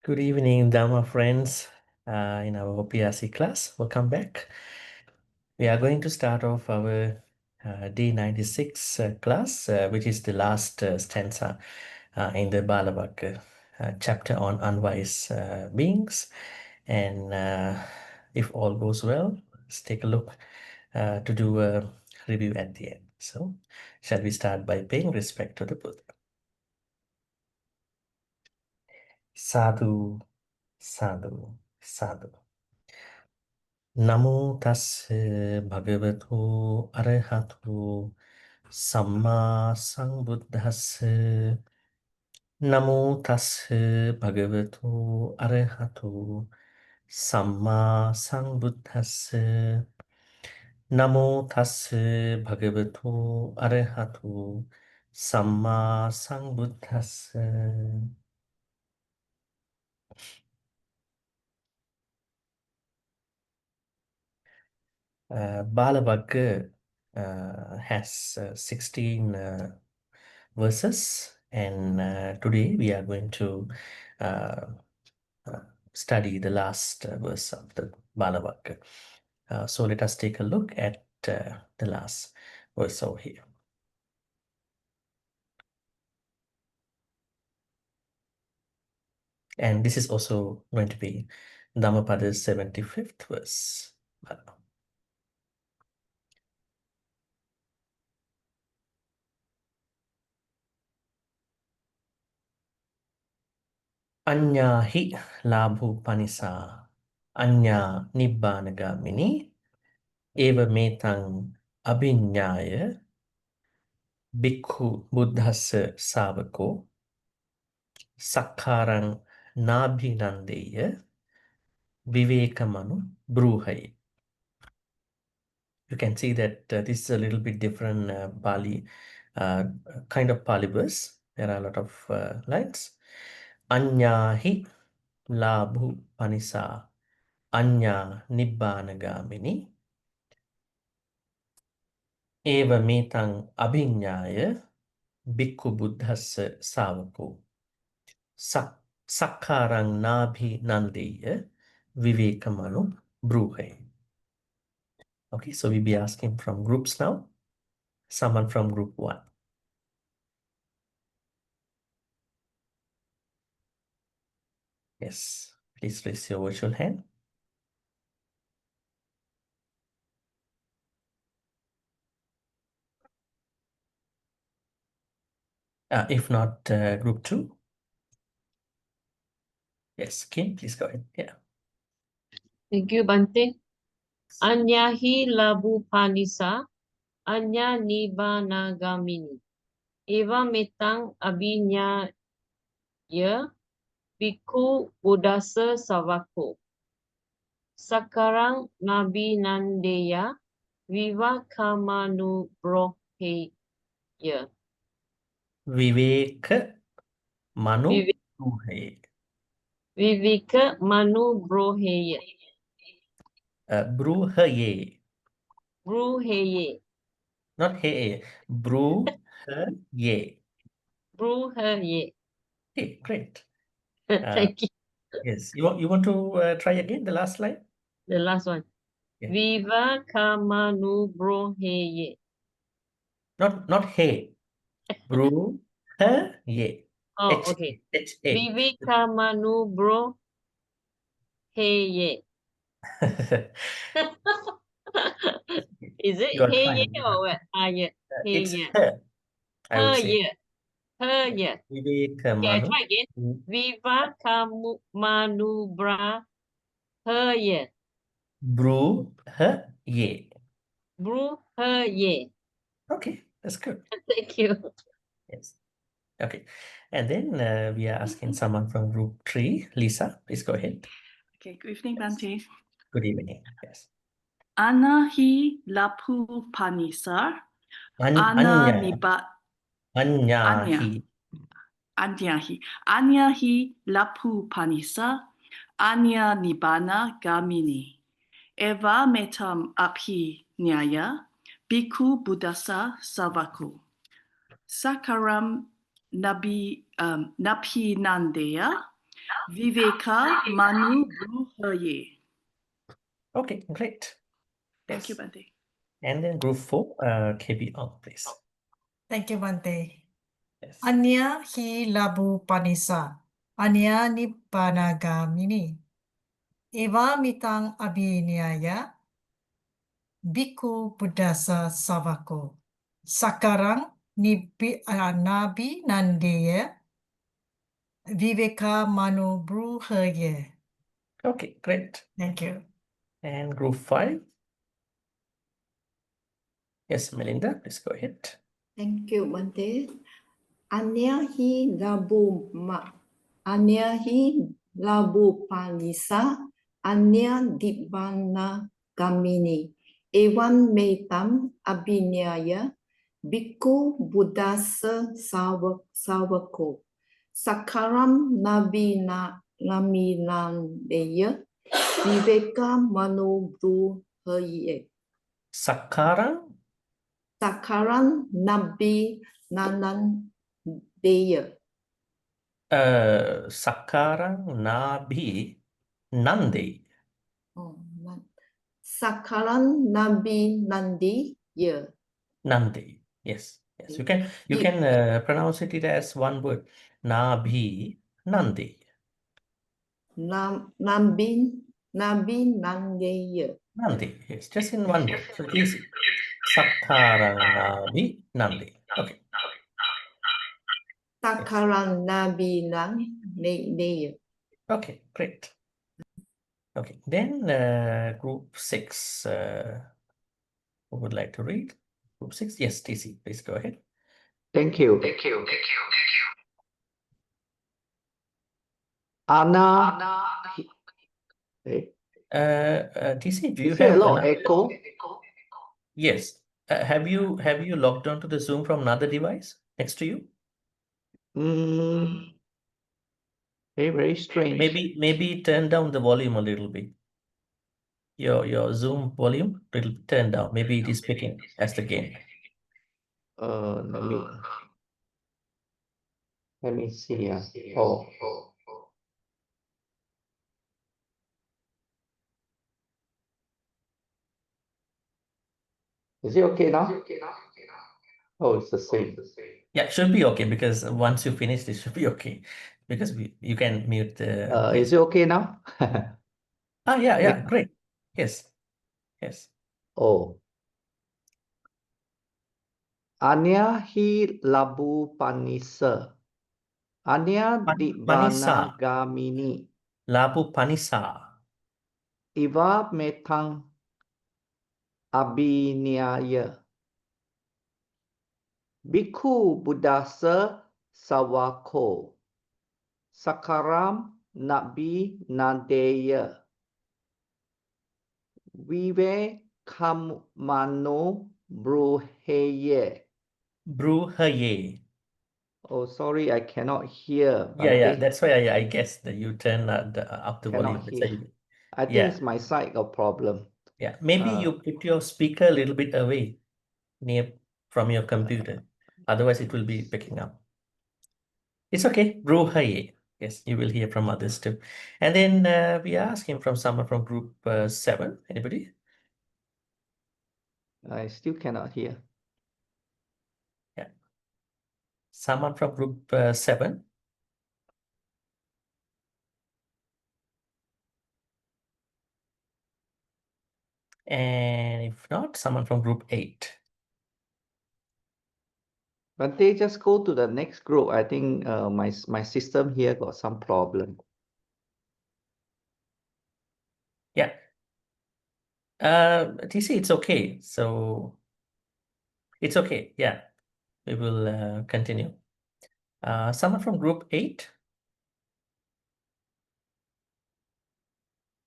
Good evening, Dhamma friends, in our OPRC class. Welcome back. We are going to start off our day 96 class, which is the last stanza in the Balavaka chapter on unwise beings. And if all goes well, let's take a look to do a review at the end. So, shall we start by paying respect to the Buddha? Sadhu, sadhu, sadhu. Namo tassa bhagavato arahato samma sambuddhassa. Namo tassa bhagavato arahato samma sambuddhassa. Namo tassa bhagavato arahato samma sambuddhassa. Balavagga has 16 verses, and today we are going to uh, study the last verse of the Balavagga. So let us take a look at the last verse over here. And this is also going to be Dhammapada's 75th verse. Anya hi labhu panisa, anya nibbanagamini, eva metang abhinyaya, bhikkhu buddhassa savako, sakkarang nabhinandeya, vivekamanu bruhai. You can see that this is a little bit different Pali, kind of Pali verse. There are a lot of lines. Anyahi labhu panisa, anya nibbanagamini, eva metang abhinyaya, bhikkhu buddhassa savako, sakkarang nabhinandeya, vivekamanu bruhai. Okay, so we'll be asking from groups now. Someone from group 1. Yes, please raise your virtual hand. If not, group 2. Yes, Kim, please go ahead. Yeah. Thank you, Bhante. Anya hi labu panisa, anya nibbanagamini. Eva metang abinya ya, bhikkhu buddhassa savako. Sakarang nabi nandeya, vivakamanu broheya. Viveka manu bruhai. Viveka manu broheya. Bruhaye. Bruheye. Not hey. Bruhaye. Bruheye. Okay, great. Thank you. Yes, you want to try again the last line? The last one. Yeah. Vivakamanu broheye. Not hey. Bruhaye. Oh, okay. H-A. Vivekamanu broheye. Is it You are hey trying. or what? Yeah. Hey It's yeah. her, I would say. Yeah. Her yeah. Okay, I try again. Vivakamanu broheye. Bruhaye. Broheye. Okay, that's good. Thank you. Yes. Okay. And then we are asking someone from group 3. Lisa, please go ahead. Okay, good evening, Bhante. Good evening. Yes. Anahi lapu panisa. Anyahi. Anyahi lapu panisa. Anya nibbana gamini. Eva metam abhi nyaya. Bhikkhu buddhassa savako. Sakaram nabhi nandeya. Viveka Manu Bruhaye. Okay, great. Thank you, Yes. Bhante. And then group 4, KB on, please. Thank you, Bhante. Yes. Anya hi labu panisa. Anya nibbanagamini. Eva mitang abhinyaya. Biku Buddhasa Savako. Sakarang nabi nandeya. Viveka Manu Bruhaye. Okay, great. Thank you. And group 5. Yes, Melinda, please go ahead. Thank you, Bhante. Anyahi labu panisa anya dibana gamini ewan metam abinyaya biku buddhasa savako sakaram naminandeya viveka manubruhaye. Sakarang? Sakaran nabi nanandeya. Sakarang nabi nande. Oh, Sakaran nabi nandi ya. Nande. Yes. Yes. You can pronounce it as one word. Nabi nande. Nabi nandeya. Nande. Yes. Just in one word. So it's easy. Sakarang nabi nande. Okay. Sakaran nabi nandeya. Okay. Great. Okay. Then group 6. Who would like to read? Group 6. Yes, TC. Please go ahead. Thank you. Anna. TC, do you Is there a have lot of another? echo? Yes. Have you logged on to the Zoom from another device next to you? Very strange. Maybe turn down the volume a little bit. Your Zoom volume, it'll turn down. Maybe it is speaking as the game. Let me see. Oh. Is it okay now? Oh, it's the same. Yeah, it should be okay because once you finish, this should be okay because you can mute the. Is it okay now? Yeah, great. Yes. Oh. Anya hi labu panisa. Anya Panisa. dibana gamini. Labu panisa. Iva metang abinyaya. Biku buddhasa sawako. Sakaram nabi nadeya. Vive kamano bruheye. Bruhaye. Oh, sorry, I cannot hear. Yeah. Bhante. That's why I guess that you turn up the volume. Cannot hear. I think it's my side got problem. Yeah, maybe you put your speaker a little bit away from your computer. Otherwise, it will be picking up. It's okay. Bruhaye. Yes, you will hear from others too. And then we are asking from someone from group 7. Anybody? I still cannot hear. Yeah. Someone from group 7. And if not, someone from group 8. But they just go to the next group. I think my system here got some problem. Yeah. TC, it's okay. So it's okay. Yeah, we will continue. Someone from group 8.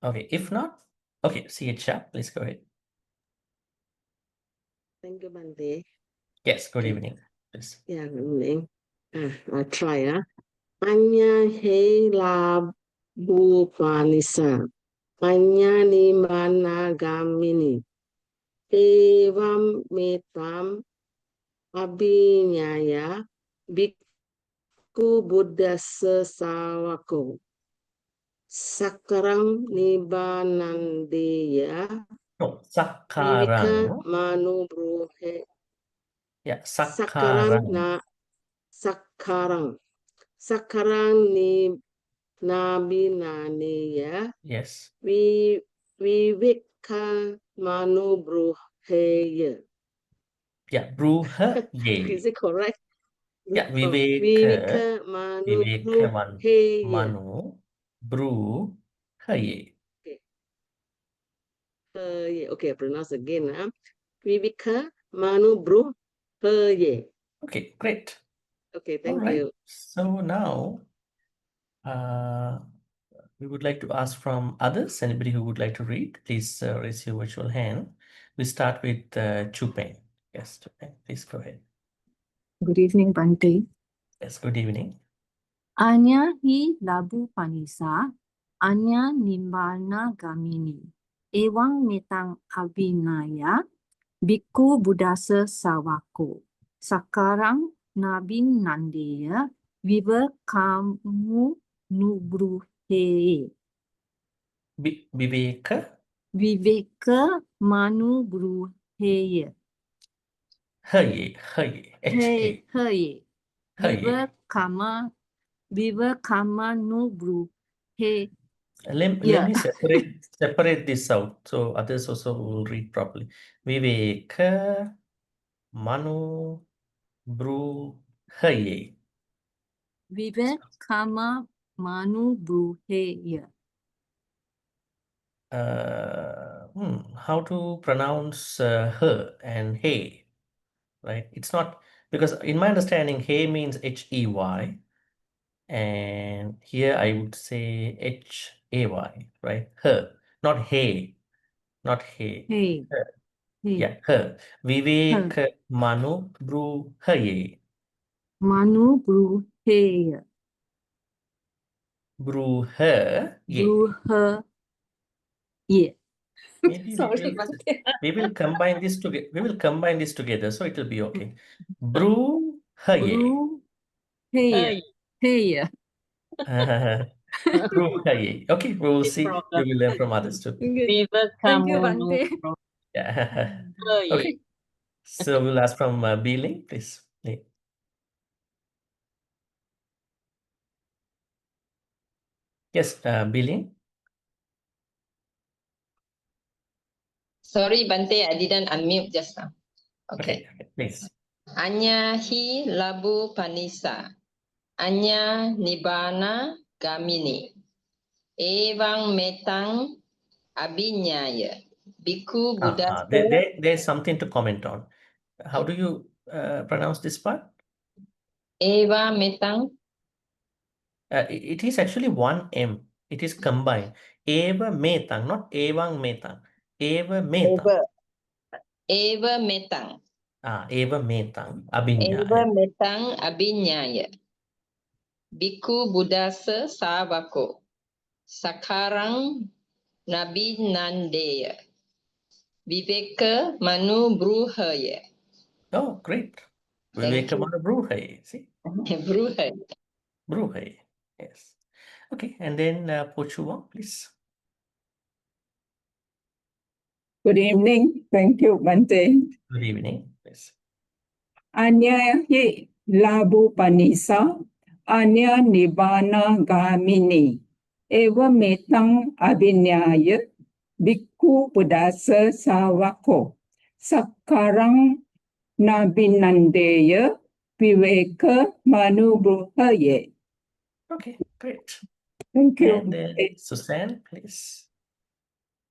Okay, if not, okay, CH Sharp, please go ahead. Thank you, Bhante. Yes, good evening, please. Yeah, good evening. I'll try. Anya he la bu panisa. Anya ni mana gamini. Evam metam abinyaya. Biku buddha sawako. Sakarang Nibanandeya No, Viveka Sakarang. Manubruhe. Yeah, Sakarang Sakarang. Sakarang ni Nabinaneya Yes. Viveka Manubruheya. Yeah, Bruha Is Ye. it correct? Yeah, Oh, Viveka. Viveka Viveka Manubruheya. Manu. Bru Haye. Okay, I pronounce again. Viveka Manubruheya. Okay, great. Okay, All thank right. you. So now we would like to ask from others. Anybody who would like to read, please raise your virtual hand. We start with Chupeng. Yes, Chupeng, please go ahead. Good evening, Bhante. Yes, good evening. Anya hi labu panisa, anya nimbana gamini. Ewang metang abinaya, biku budasa sawako. Sakarang nabin nandeya, viva kamu nubruhe. Viveka. Viveka manu bruheye. Haye, Haye, H-A. Heye. Haye. Viva kama nubru. He. Let Yeah. me separate this out so others also will read properly. Viveka Manu Bru Haye. Vivek kama manu bruheya. How to pronounce her and hey, right? It's not, because in my understanding, hey means H-E-Y, and here I would say H-A-Y, right? Her, not hey, not hey. Hey. Her. Hey. Yeah, her. Vivek Manu Bru Haye. Manu bruheya. Bru her ye. Bruhe. Yeah. Maybe Sorry, Bhante. we will combine this together. We will combine this together, so it will be okay. Bru Haye. Bruheya. Hey. Bru Haye. Okay, we will see. We will learn from others too. Viva Thank you, kamu Bhante. Yeah. nubruhe. Okay. So we'll ask from Billy, please. Yeah. Yes, Billy. Sorry, Bhante, I didn't unmute just now. Okay, please. Anya hi labu panisa. Anya nibana gamini. Evang metang abinyaya. Biku budasa. There's something to comment on. How do you pronounce this part? Eva metang. It is actually one M. It is combined. Eva metang, not evang metang. Eva metang. Eva metang. Eva metang. Eva Abinyaya. metang abinyaya. Biku budasa sabako. Sakarang nabi nandeya. Viveka manu bruhaya. Oh, great. Thank you. Vivekamana Bruhai. See? Bruhaya. Bruhai. Yes. Okay, and then Pochuwa, please. Good evening. Thank you, Bhante. Good evening. Yes. Anya hi labu panisa, anya nibbana gamini, eva metang abinyaya, bhikkhu buddhasa savako, sakarang nabinandeya, viveka manubruhaye. Okay, great. Thank you. And then Suzanne, please.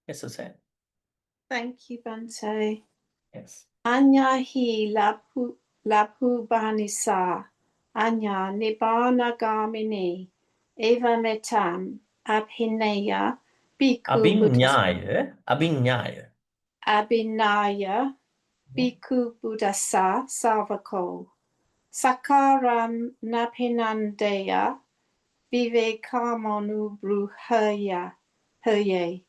Yes, Suzanne. Thank you, Bhante. Yes. Anya hi lapu banisa. Anya nibbana gamini. Eva metam abhineya. Bhikkhu buddhasa. Abinyaya. Abhinaya. Bhikkhu buddhasa savako. Sakaram napinandeya. Vivekamanu bruhaya. Herye.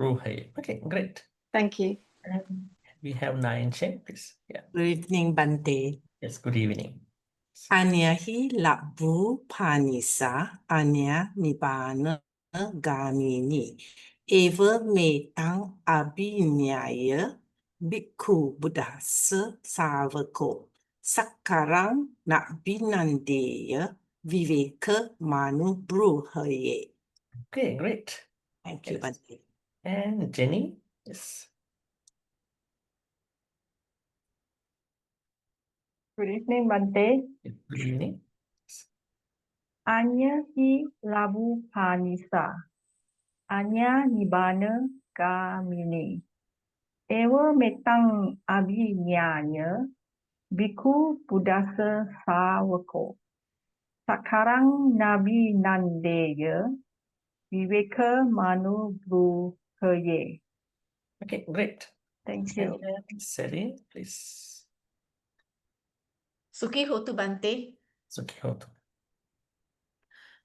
Bruhai. Okay, great. Thank you. And we have Nayan Chen, please. Yeah. Good evening, Bhante. Yes, good evening. Anya hi labu panisa, anya nibbana Gamini. Eva metang abinyaya bhikkhu buddhasa savako. Sakarang nak binandeya viveka manu bruhaye. Okay, great. Thank you, Yes. Bhante. And Jenny, yes. Good evening, Bhante. Good evening. Anya hi labu panisa. Anya nibbana gamini. Ewa metang abhinyaya. Bhikkhu buddhasa sawako. Sakarang nabi nandeya. Viveka manu bruhaye. Okay, great. Thank you. And Celine, please. Suki hotu Bhante. Sukhihoto.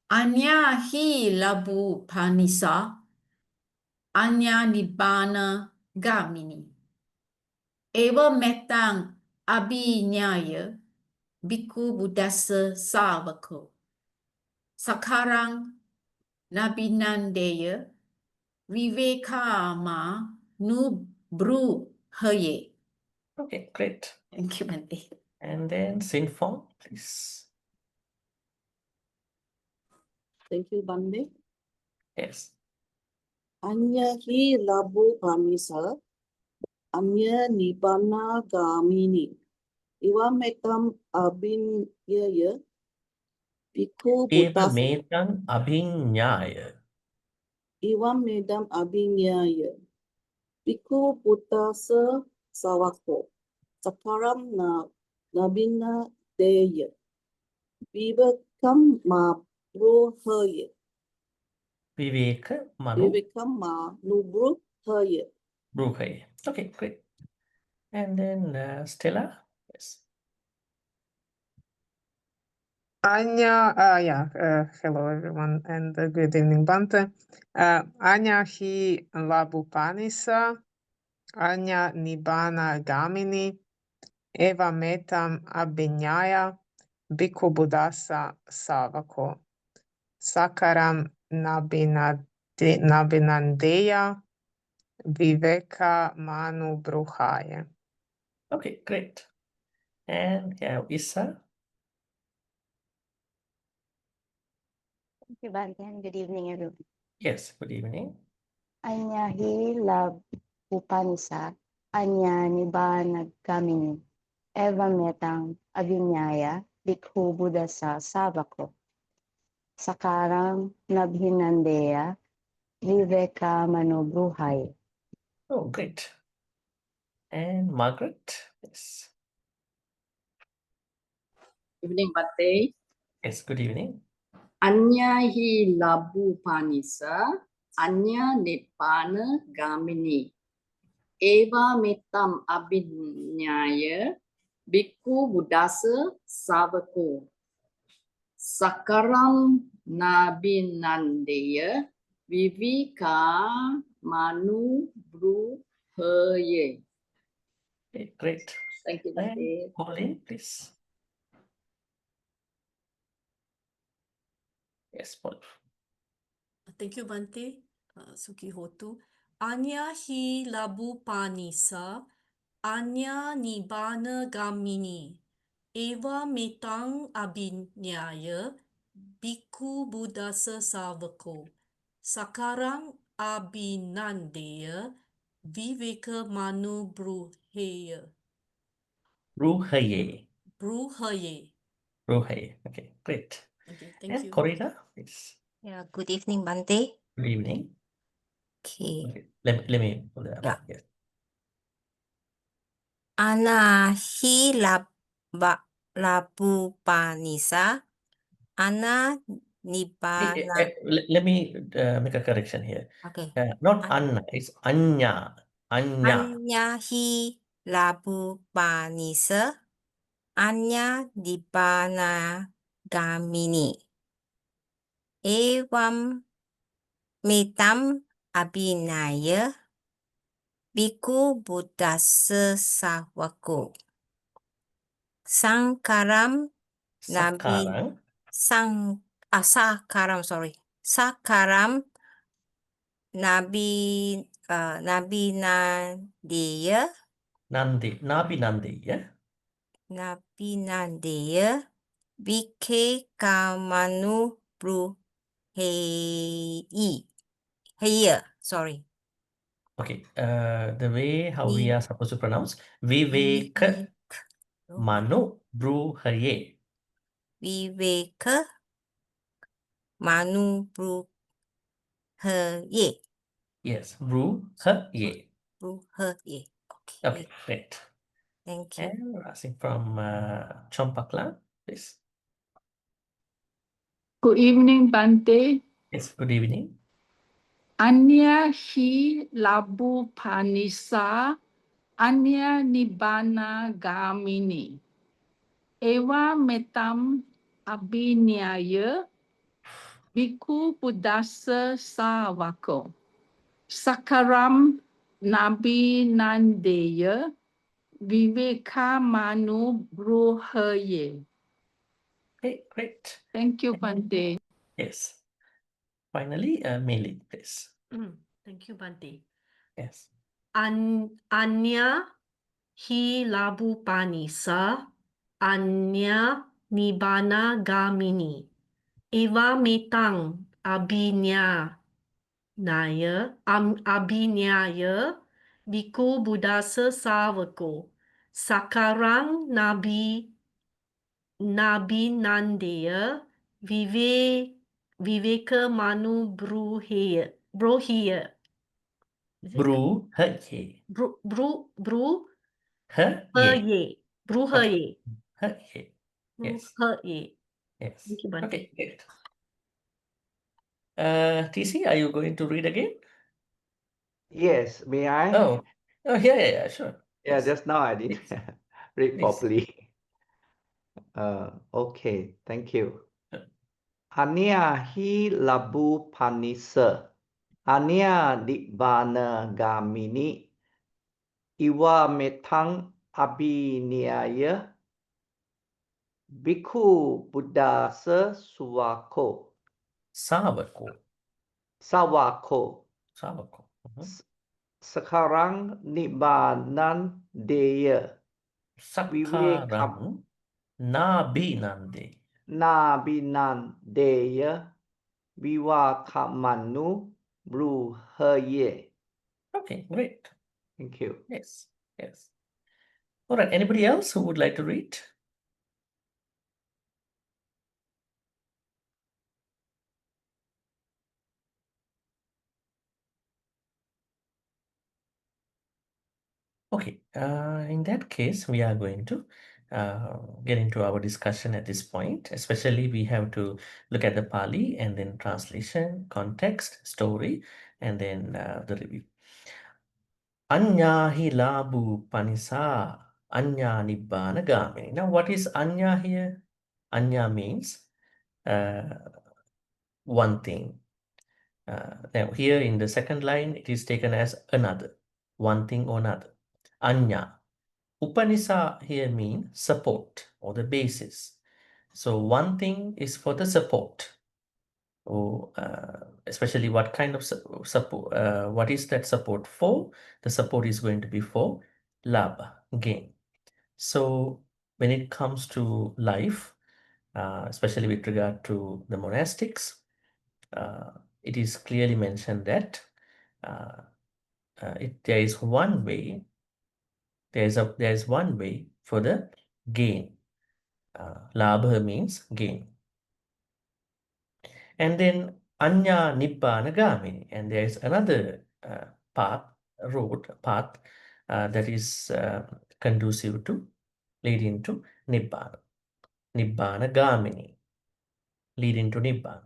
Anya hi labu panisa. Anya nibbana gamini. Ewa metang abhinyaya. Bhikkhu buddhasa savako. Sakarang nabinandeya. Viveka manu bruhaye. Okay, great. Thank you, Bhante. And then Sinfong, please. Thank you, Bhante. Yes. Anya hi labu panisa. Anya nibbana gamini. Iwa metam abinyaya. Bhikkhu Eva buddhasa. metang abhinyaya. Iwa medam abinyaya. Bhikkhu buddhasa sawako. Sakaram nabina deya. Vivekam bruhaye. Viveka manu Vivekam bruhaye. bruhaye. Okay, great. And then Stella, yes. Anya, hello everyone and good evening, Bhante. Anya hi labu panisa, Anya nibbana gamini, Eva metam abhinyaya, Bhikkhu buddhasa savako. Sakaram nabinandeya, viveka manu bruhaye. Okay, great. And Issa. Thank you, Bhante, and good evening, everyone. Yes, good evening. Anya hi lab upanisa, anya nibbana gamini, eva metang abinyaya, bhikkhu buddhasa savako. Sakarang nabhinandeya, viveka manu bruhaye. Oh, great. And Margaret, yes. Evening, Bhante. Yes, good evening. Anya hi labu panisa, anya nibbana gamini. Eva metam abinyaya, bhikkhu buddhasa savako. Sakaram nabinandeya, viveka manu bruhaye. Okay, great. Thank you, And Bhante. Pauline, please. Yes, Paul. Thank you, Bhante. Suki Hotu. Anya hi labu panisa, anya nibbana gamini, eva metang abinyaya, bhikkhu buddhasa savako. Sakarang abhinandeya, viveka manu bruhaye. Bruhaye. Bruhaye. Bruhaye. Okay, great. Okay, thank And you. Corina, please. Yeah, good evening, Bhante. Good evening. Okay. Okay, let me pull it up. Yeah. Yes. Ana hi labu panisa. Ana nibbana. Let me make a correction here. Okay. Not Anna, it's Anya. Anya. Anya hi labu panisa. Anya nibbana gamini. Evam metam abhinaya. Bhikkhu buddhasa savako. Sakaram Sakaram. Sakaram Nabinandeya. Nabinandeya. Nabinandeya. Vike kamanu bruhei. Here, sorry. Okay, the way how we are supposed to pronounce Vivek Manu Bruhaye. Viveka Manu Bruhaye. Yes, Bruhaye. Bruhaye. Okay, great. Thank you. And we're asking from Chompakla, please. Good evening, Bhante. Yes, good evening. Anya hi labu panisa, anya nibbana gamini. Ewa metam abhinyaya, biku buddhasa savako. Sakaram nabi nandeya, viveka manu bruhaye. Okay, great. Thank you, Bhante. Yes. Finally, Meli, please. Thank you, Bhante. Yes. Anya hi labu panisa, anya nibbana gamini. Eva metang abhinyaya, biku buddhasa savako. Sakarang nabi nandeya, viveka manu bruhaye. Bruhaye. Bruhaye. Bruhaye. Bruhaye. Bruhaye. Yes. Bruhaye. Yes. Thank you, Bhante. Okay, great. TC, are you going to read again? Yes, may I? Oh, yeah, sure. Yeah, Yes. just now I didn't read Please. properly. Okay, thank you. Ania hi labu panisa. Ania nibbana gamini. Iwa metang abhinyaya. Bhikkhu buddhasa suvako. Savako. Savako. Mhm. Sekarang nibbanan deya. Sakarang Nabinande. Nabinan deya. Vivakamanu bruhaye. Okay, great. Thank you. Yes, yes. All right, anybody else who would like to read? Okay, in that case, we are going to get into our discussion at this point. Especially, we have to look at the Pali and then translation, context, story, and then the review. Anya hi labu panisa, anya nibbana gamini. Now, what is anya here? Anya means one thing. Now, here in the second line, it is taken as another, one thing or another. Anya. Upanisa here means support or the basis. So one thing is for the support. Or especially what kind of support, what is that support for? The support is going to be for labha, gain. So when it comes to life, especially with regard to the monastics, it is clearly mentioned that there is one way. There is one way for the gain. Labha means gain. And then Anya Nibbana Gamini. And there is another path that is conducive to leading to Nibbana. Nibbana Gamini. Leading to Nibbana.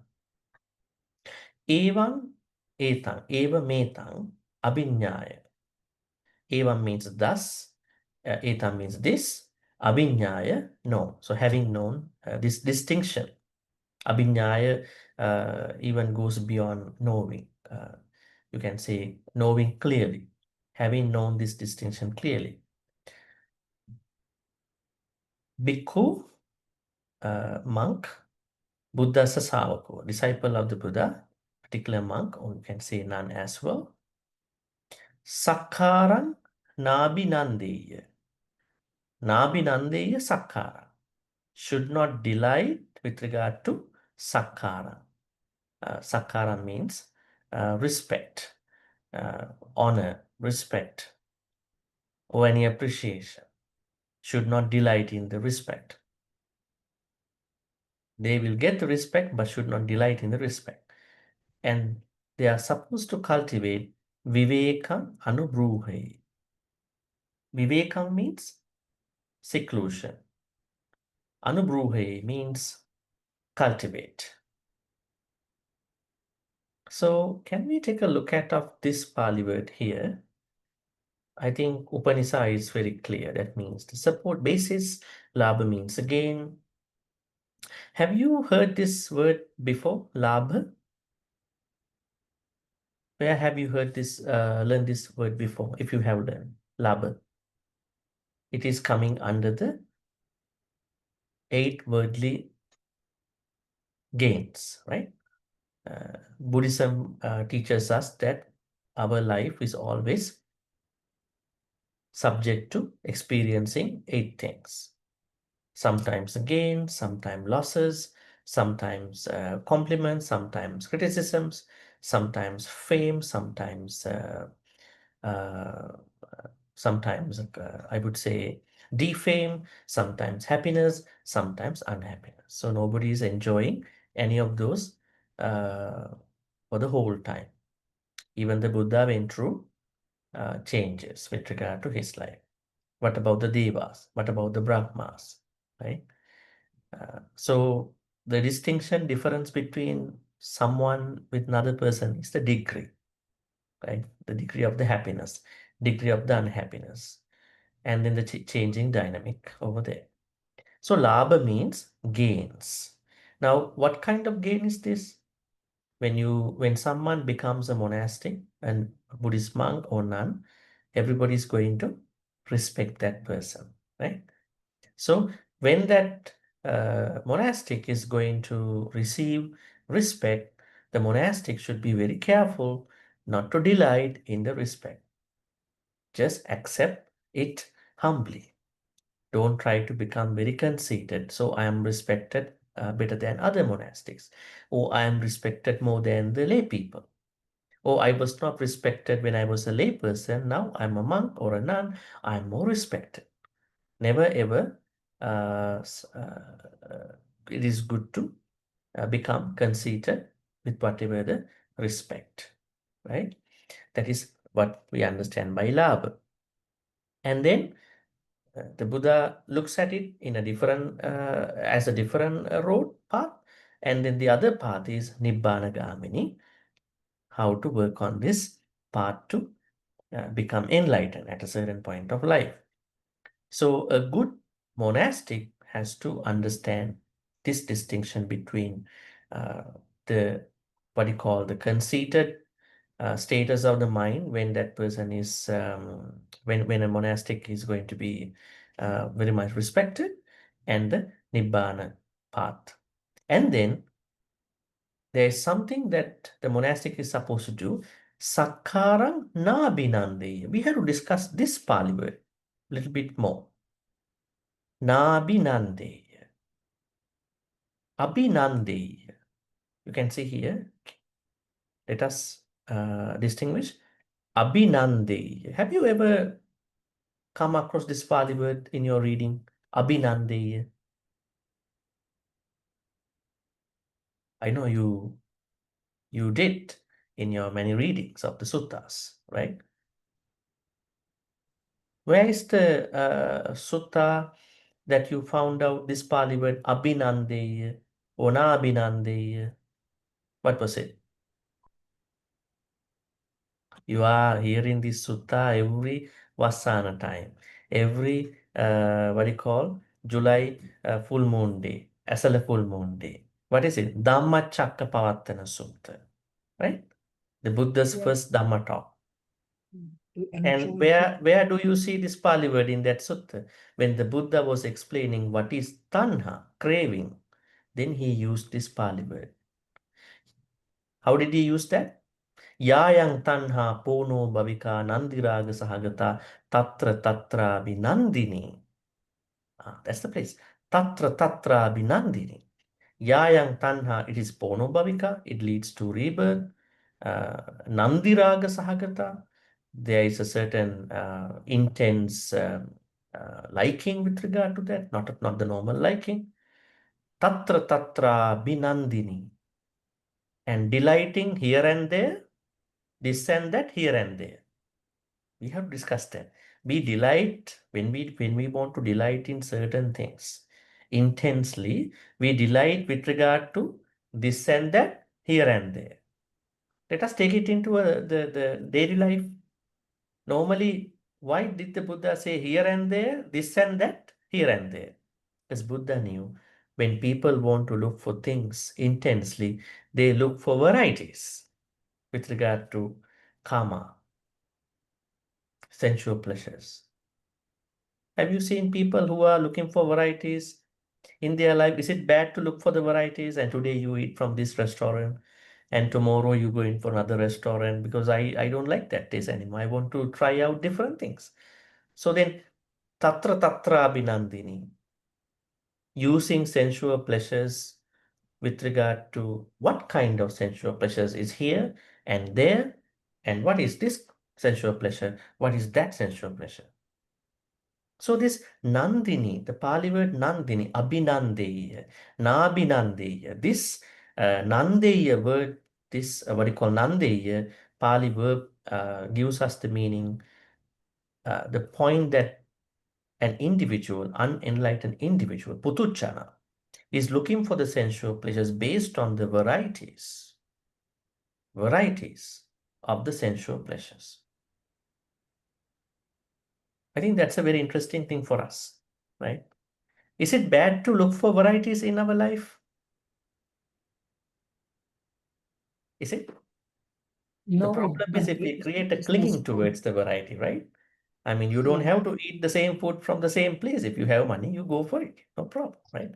Evam etang, eva metang, abhinyaya. Evam means thus, etam means this, abhinyaya, no. So having known this distinction, abhinyaya even goes beyond knowing. You can say knowing clearly, having known this distinction clearly. Bhikkhu, monk, Buddha Sasavako, disciple of the Buddha, particular monk, or you can say nun as well. Sakkaram nabinandeya. Nabinandeya sakkara. Should not delight with regard to sakkara. Sakkara means respect, honor, respect, or any appreciation. Should not delight in the respect. They will get the respect but should not delight in the respect. And they are supposed to cultivate vivekam anubruhe. Vivekam means seclusion. Anubruhe means cultivate. So can we take a look at of this Pali word here? I think Upanishad is very clear. That means the support basis. Labha means again. Have you heard this word before? Labha? Where have you heard this, learned this word before? If you have learned Labha. It is coming under the 8 worldly gains, right? Buddhism teaches us that our life is always subject to experiencing 8 things. Sometimes gains, sometimes losses, sometimes compliments, sometimes criticisms, sometimes fame, sometimes I would say defame, sometimes happiness, sometimes unhappiness. So nobody is enjoying any of those for the whole time. Even the Buddha went through changes with regard to his life. What about the Devas? What about the Brahmas? Right? So the distinction difference between someone with another person is the degree, right? The degree of the happiness, degree of the unhappiness, and then the changing dynamic over there. So labha means gains. Now, what kind of gain is this? When someone becomes a monastic and Buddhist monk or nun, everybody is going to respect that person, right? So when that monastic is going to receive respect, the monastic should be very careful not to delight in the respect. Just accept it humbly. Don't try to become very conceited. So I am respected better than other monastics, or I am respected more than the lay people. Or I was not respected when I was a lay person. Now I'm a monk or a nun. I'm more respected. Never ever it is good to become conceited with whatever the respect, right? That is what we understand by labha. And then the Buddha looks at it in a different, as a different road path. And then the other path is Nibbana Gamini, how to work on this path to become enlightened at a certain point of life. So a good monastic has to understand this distinction between the what you call the conceited status of the mind when that person is when a monastic is going to be very much respected, and the nibbana path. And then there is something that the monastic is supposed to do. Sakkarang na binandeya. We have to discuss this Pali word a little bit more. Na binandeya. Abhinandeya. You can see here. Let us distinguish. Abhinandeya. Have you ever come across this Pali word in your reading? Abhinandeya. I know you did in your many readings of the suttas, right? Where is the sutta that you found out this Pali word Abhinandeya or Na Abhinandeya? What was it? You are hearing this sutta every Vasana time, every what do you call July full moon day, Asala full moon day. What is it? Dhammacakkappavattana Sutta, right? The Buddha's first Dhamma talk. And where do you see this Pali word in that sutta? When the Buddha was explaining what is tanha, craving, then he used this Pali word. How did he use that? Yayang tanha pono bhavika nandiraga sahagata tatra tatra binandini. That's the place. Tatra tatra binandini. Yayang tanha, it is pono bhavika, it leads to rebirth. Nandiraga sahagata, there is a certain intense liking with regard to that, not the normal liking. Tatra tatra binandini, and delighting here and there, this and that here and there. We have discussed that. We delight when we want to delight in certain things intensely. We delight with regard to this and that here and there. Let us take it into the daily life. Normally, why did the Buddha say here and there, this and that, here and there? Because Buddha knew when people want to look for things intensely, they look for varieties with regard to karma, sensual pleasures. Have you seen people who are looking for varieties in their life? Is it bad to look for the varieties and today you eat from this restaurant and tomorrow you go in for another restaurant because I don't like that taste anymore. I want to try out different things. So then tatra tatra abhinandini, using sensual pleasures with regard to what kind of sensual pleasures is here and there, and what is this sensual pleasure, what is that sensual pleasure. So this Nandini, the Pali word Nandini, Abhinandeya, Nabhinandeya, this Nandeya word, this what you call Nandeya, Pali verb gives us the meaning, the point that an individual, unenlightened individual, Putuchana, is looking for the sensual pleasures based on the varieties of the sensual pleasures. I think that's a very interesting thing for us, right? Is it bad to look for varieties in our life? Is it? No, the problem is if we create a clinging towards the variety, right? I mean, you don't Yeah. have to eat the same food from the same place. If you have money, you go for it. No problem, right?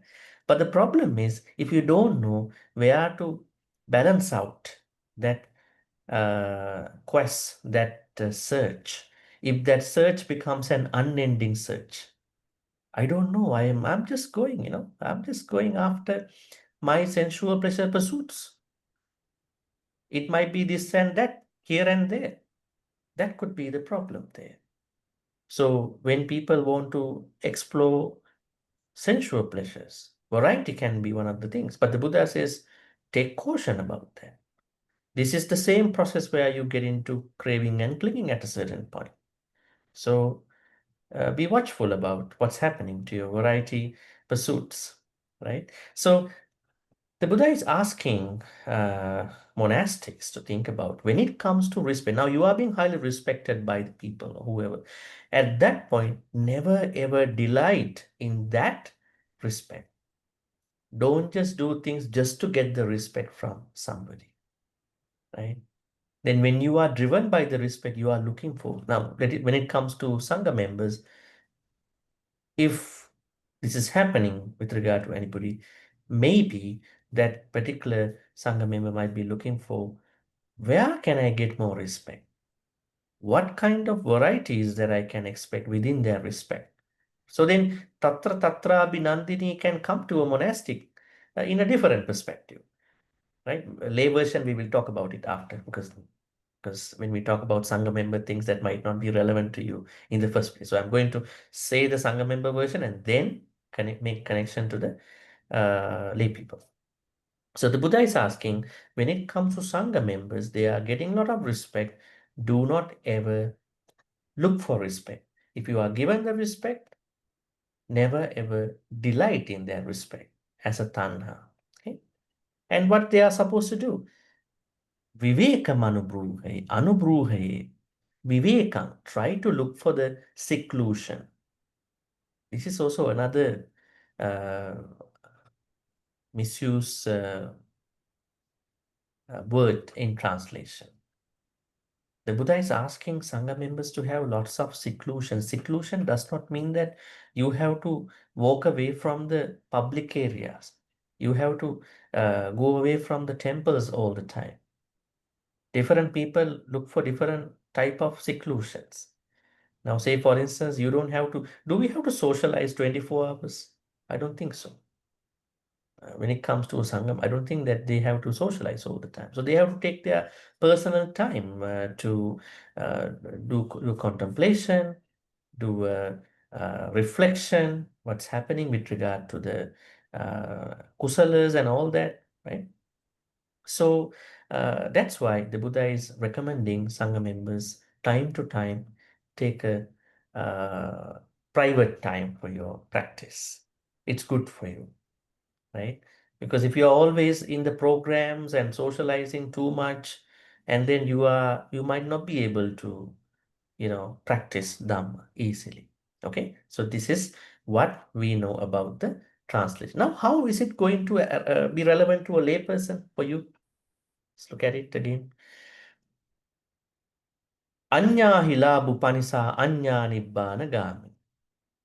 But the problem is if you don't know where to balance out that quest, that search, if that search becomes an unending search, I don't know. I'm just going, I'm just going after my sensual pleasure pursuits. It might be this and that, here and there. That could be the problem there. So when people want to explore sensual pleasures, variety can be one of the things. But the Buddha says, take caution about that. This is the same process where you get into craving and clinging at a certain point. So be watchful about what's happening to your variety pursuits, right? So the Buddha is asking monastics to think about when it comes to respect. Now you are being highly respected by the people or whoever. At that point, never ever delight in that respect. Don't just do things just to get the respect from somebody, right? Then when you are driven by the respect you are looking for. Now, when it comes to Sangha members, if this is happening with regard to anybody, maybe that particular Sangha member might be looking for, where can I get more respect? What kind of varieties that I can expect within their respect? So then Tatra Tatra Abhinandini can come to a monastic in a different perspective, right? Lay version, we will talk about it after because when we talk about Sangha member things that might not be relevant to you in the first place. So I'm going to say the Sangha member version and then make connection to the lay people. So the Buddha is asking, when it comes to Sangha members, they are getting a lot of respect. Do not ever look for respect. If you are given the respect, never ever delight in their respect as a tanha. Okay? And what they are supposed to do? Vivekam anubruhe. Vivekam, try to look for the seclusion. This is also another misuse word in translation. The Buddha is asking Sangha members to have lots of seclusion. Seclusion does not mean that you have to walk away from the public areas. You have to go away from the temples all the time. Different people look for different type of seclusions. Now, say for instance, you don't have to, do we have to socialize 24 hours? I don't think so. When it comes to Sangam, I don't think that they have to socialize all the time. So they have to take their personal time to do contemplation, do reflection, what's happening with regard to the kusalas and all that, right? So that's why the Buddha is recommending Sangha members time to time take a private time for your practice. It's good for you, right? Because if you're always in the programs and socializing too much, and then you might not be able to, practice Dhamma easily. Okay, so this is what we know about the translation. Now, how is it going to be relevant to a layperson for you? Let's look at it again. Anya hilabu panisa anya nibbana gami.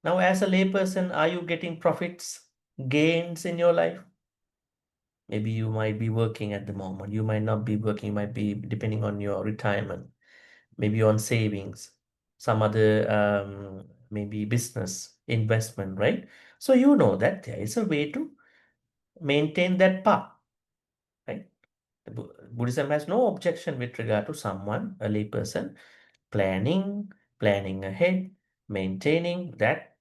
Now, as a layperson, are you getting profits, gains in your life? Maybe you might be working at the moment. You might not be working, might be depending on your retirement, maybe on savings, some other maybe business investment, right? So you know that there is a way to maintain that path, right? Buddhism has no objection with regard to someone, a layperson, planning ahead, maintaining that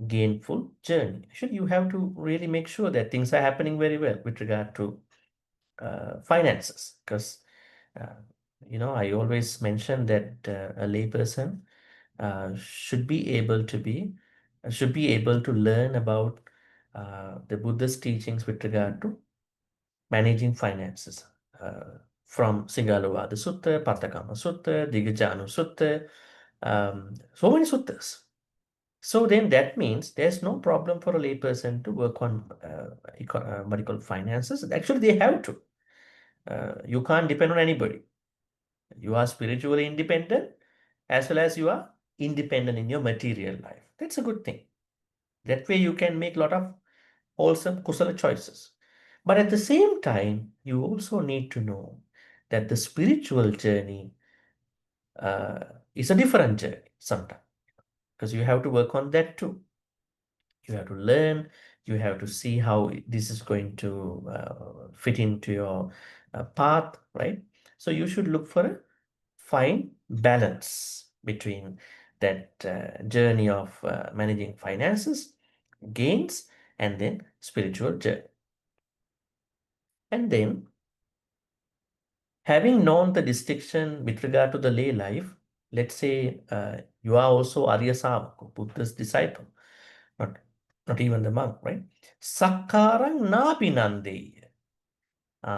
gainful journey. Actually, you have to really make sure that things are happening very well with regard to finances, because I always mention that a layperson should be able to learn about the Buddha's teachings with regard to managing finances, from Singalovada Sutta, Pattakama Sutta, Digajanu Sutta, so many suttas. So then that means there's no problem for a layperson to work on what you call finances. Actually, they have to. You can't depend on anybody. You are spiritually independent as well as you are independent in your material life. That's a good thing. That way you can make a lot of wholesome kusala choices. But at the same time, you also need to know that the spiritual journey is a different journey sometimes, because you have to work on that too. You have to learn, you have to see how this is going to fit into your path, right? So you should look for a fine balance between that journey of managing finances, gains, and then spiritual journey. And then, having known the distinction with regard to the lay life, let's say you are also Arya Savaka, Buddha's disciple, not even the monk, right? Sakkarang napinande.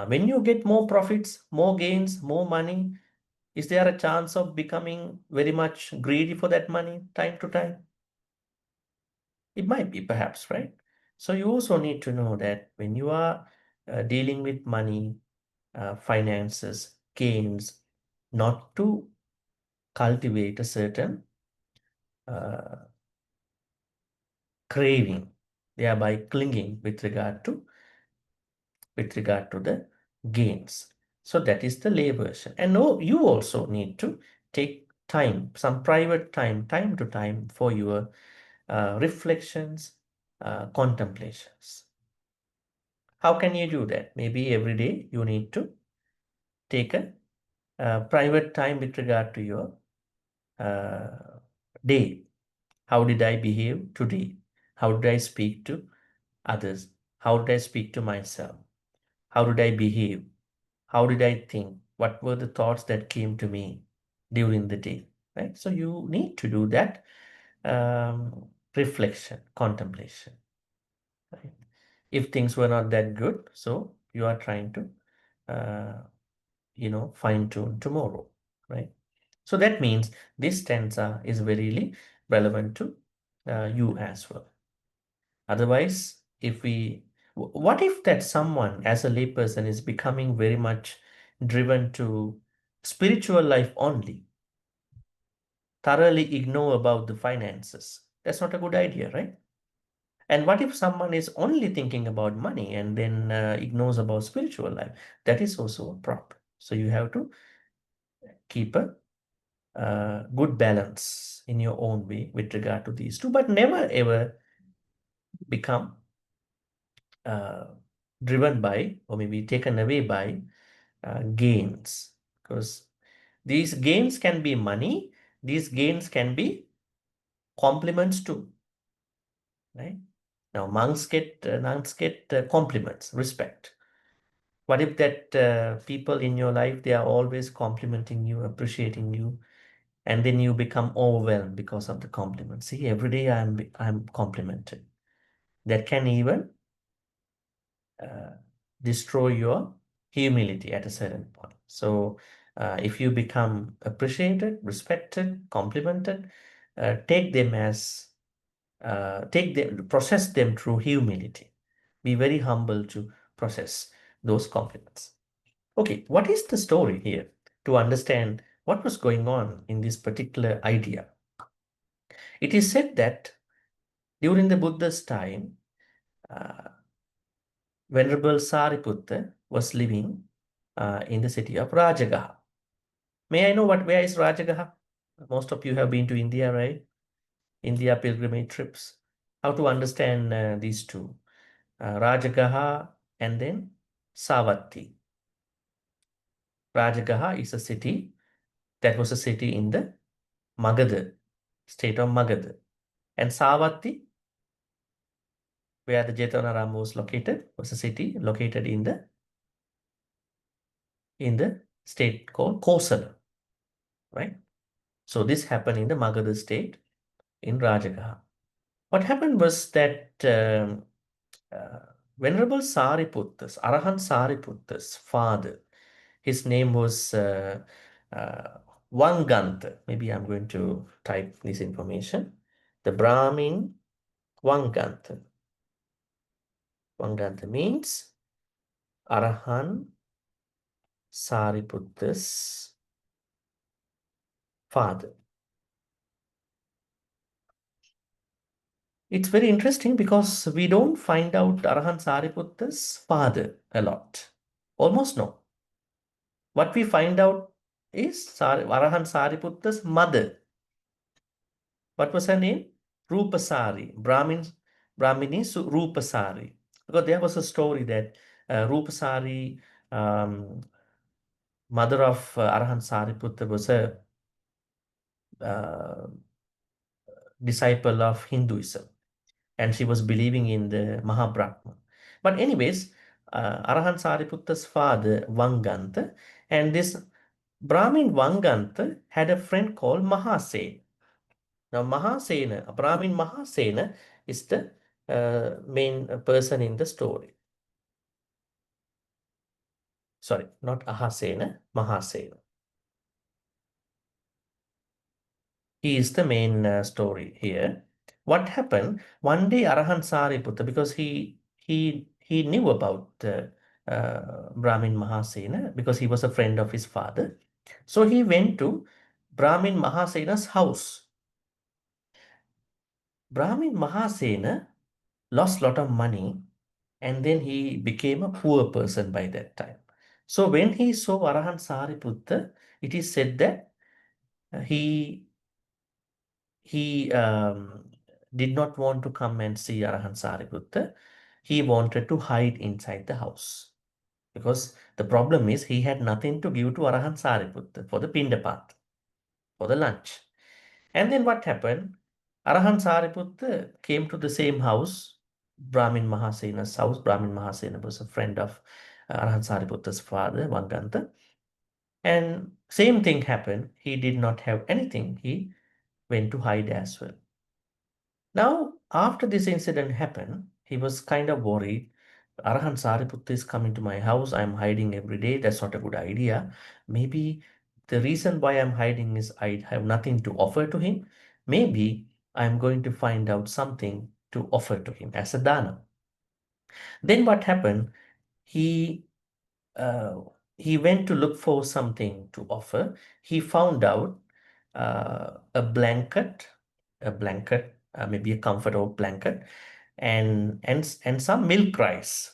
When you get more profits, more gains, more money, is there a chance of becoming very much greedy for that money time to time? It might be, perhaps, right? So you also need to know that when you are dealing with money, finances, gains, not to cultivate a certain craving, thereby clinging with regard to the gains. So that is the lay version. And you also need to take time, some private time to time, for your reflections, contemplations. How can you do that? Maybe every day you need to take a private time with regard to your day. How did I behave today? How did I speak to others? How did I speak to myself? How did I behave? How did I think? What were the thoughts that came to me during the day? Right? So you need to do that reflection, contemplation. Right? If things were not that good, so you are trying to, fine-tune tomorrow, right? So that means this stanza is very relevant to you as well. Otherwise, what if that someone as a layperson is becoming very much driven to spiritual life only, thoroughly ignore about the finances? That's not a good idea, right? And what if someone is only thinking about money and then ignores about spiritual life? That is also a problem. So you have to keep a good balance in your own way with regard to these two, but never ever become driven by or maybe taken away by gains, because these gains can be money, these gains can be compliments too, right? Now nuns get compliments, respect. What if that people in your life, they are always complimenting you, appreciating you, and then you become overwhelmed because of the compliments? See, every day I'm complimented. That can even destroy your humility at a certain point. So if you become appreciated, respected, complimented, take them as process them through humility. Be very humble to process those compliments. Okay, what is the story here to understand what was going on in this particular idea? It is said that during the Buddha's time, Venerable Sariputta was living in the city of Rajagaha. May I know where is Rajagaha? Most of you have been to India, right? India pilgrimage trips. How to understand these two? Rajagaha and then Savatthi. Rajagaha is a city, that was a city in the Magadha, state of Magadha. And Savatthi, where the Jetavanaram was located, was a city located in the state called Kosala, right? So this happened in the Magadha state in Rajagaha. What happened was that Venerable Sariputta's, Arahant Sariputta's father, his name was Vanganta. Maybe I'm going to type this information. The Brahmin Vanganta. Vanganta means Arahant Sariputta's father. It's very interesting because we don't find out Arahant Sariputta's father a lot. Almost no. What we find out is Arahant Sariputta's mother. What was her name? Rupasari. Brahmini Rupasari. Because there was a story that Rupasari, mother of Arahant Sariputta, was a disciple of Hinduism, and she was believing in the Mahabrahma. But anyways, Arahant Sariputta's father, Vanganta, and this Brahmin Vanganta had a friend called Mahasena. Now Mahasena, Brahmin Mahasena, is the main person in the story. Sorry, not Ahasena, Mahasena. He is the main story here. What happened? One day Arahant Sariputta, because he knew about Brahmin Mahasena, because he was a friend of his father. So he went to Brahmin Mahasena's house. Brahmin Mahasena lost a lot of money, and then he became a poor person by that time. So when he saw Arahant Sariputta, it is said that he did not want to come and see Arahant Sariputta. He wanted to hide inside the house, because the problem is he had nothing to give to Arahant Sariputta for the Pindapat, for the lunch. And then what happened? Arahant Sariputta came to the same house, Brahmin Mahasena's house. Brahmin Mahasena was a friend of Arahant Sariputta's father, Vanganta. And same thing happened. He did not have anything. He went to hide as well. Now, after this incident happened, he was kind of worried. Arahant Sariputta is coming to my house. I'm hiding every day. That's not a good idea. Maybe the reason why I'm hiding is I have nothing to offer to him. Maybe I'm going to find out something to offer to him as a dana. Then what happened? He went to look for something to offer. He found out a blanket, maybe a comfortable blanket, and some milk rice.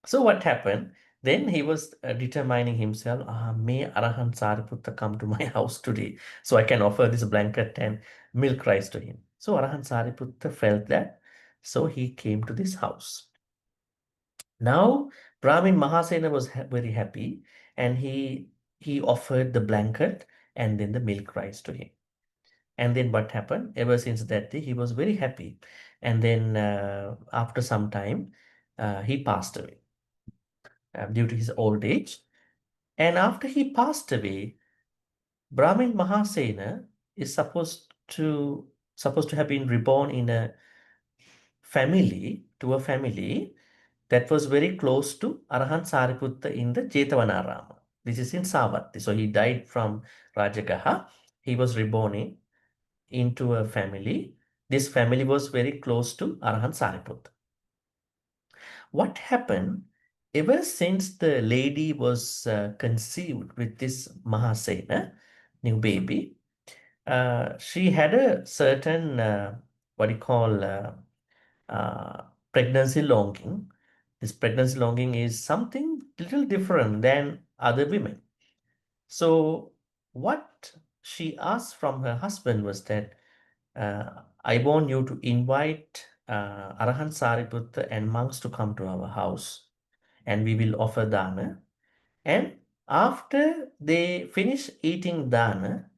So what happened? Then he was determining himself, may Arahant Sariputta come to my house today so I can offer this blanket and milk rice to him. So Arahant Sariputta felt that, so he came to this house. Now Brahmin Mahasena was very happy, and he offered the blanket and then the milk rice to him. And then what happened? Ever since that day, he was very happy. And then after some time, he passed away due to his old age. And after he passed away, Brahmin Mahasena is supposed to have been reborn in a family that was very close to Arahant Sariputta in the Jetavanarama. This is in Savatthi. So he died from Rajagaha. He was reborn into a family. This family was very close to Arahant Sariputta. What happened? Ever since the lady was conceived with this Mahasena, new baby, she had a certain, pregnancy longing. This pregnancy longing is something little different than other women. So what she asked from her husband was that, I want you to invite Arahant Sariputta and monks to come to our house, and we will offer dana. And after they finish eating dana,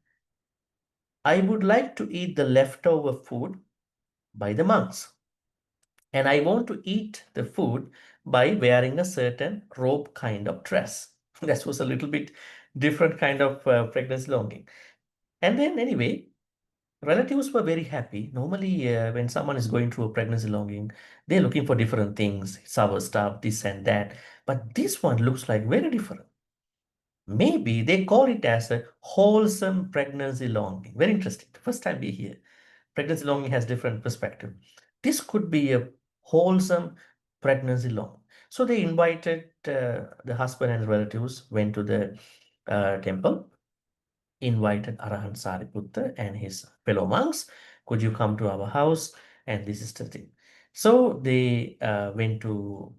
I would like to eat the leftover food by the monks. And I want to eat the food by wearing a certain robe kind of dress. That was a little bit different kind of pregnancy longing. And then anyway, relatives were very happy. Normally, when someone is going through a pregnancy longing, they're looking for different things, sour stuff, this and that. But this one looks like very different. Maybe they call it as a wholesome pregnancy longing. Very interesting. The first time we hear pregnancy longing has different perspective. This could be a wholesome pregnancy longing. So they invited the husband and relatives, went to the temple, invited Arahant Sariputta and his fellow monks. Could you come to our house? And this is the thing. So they went to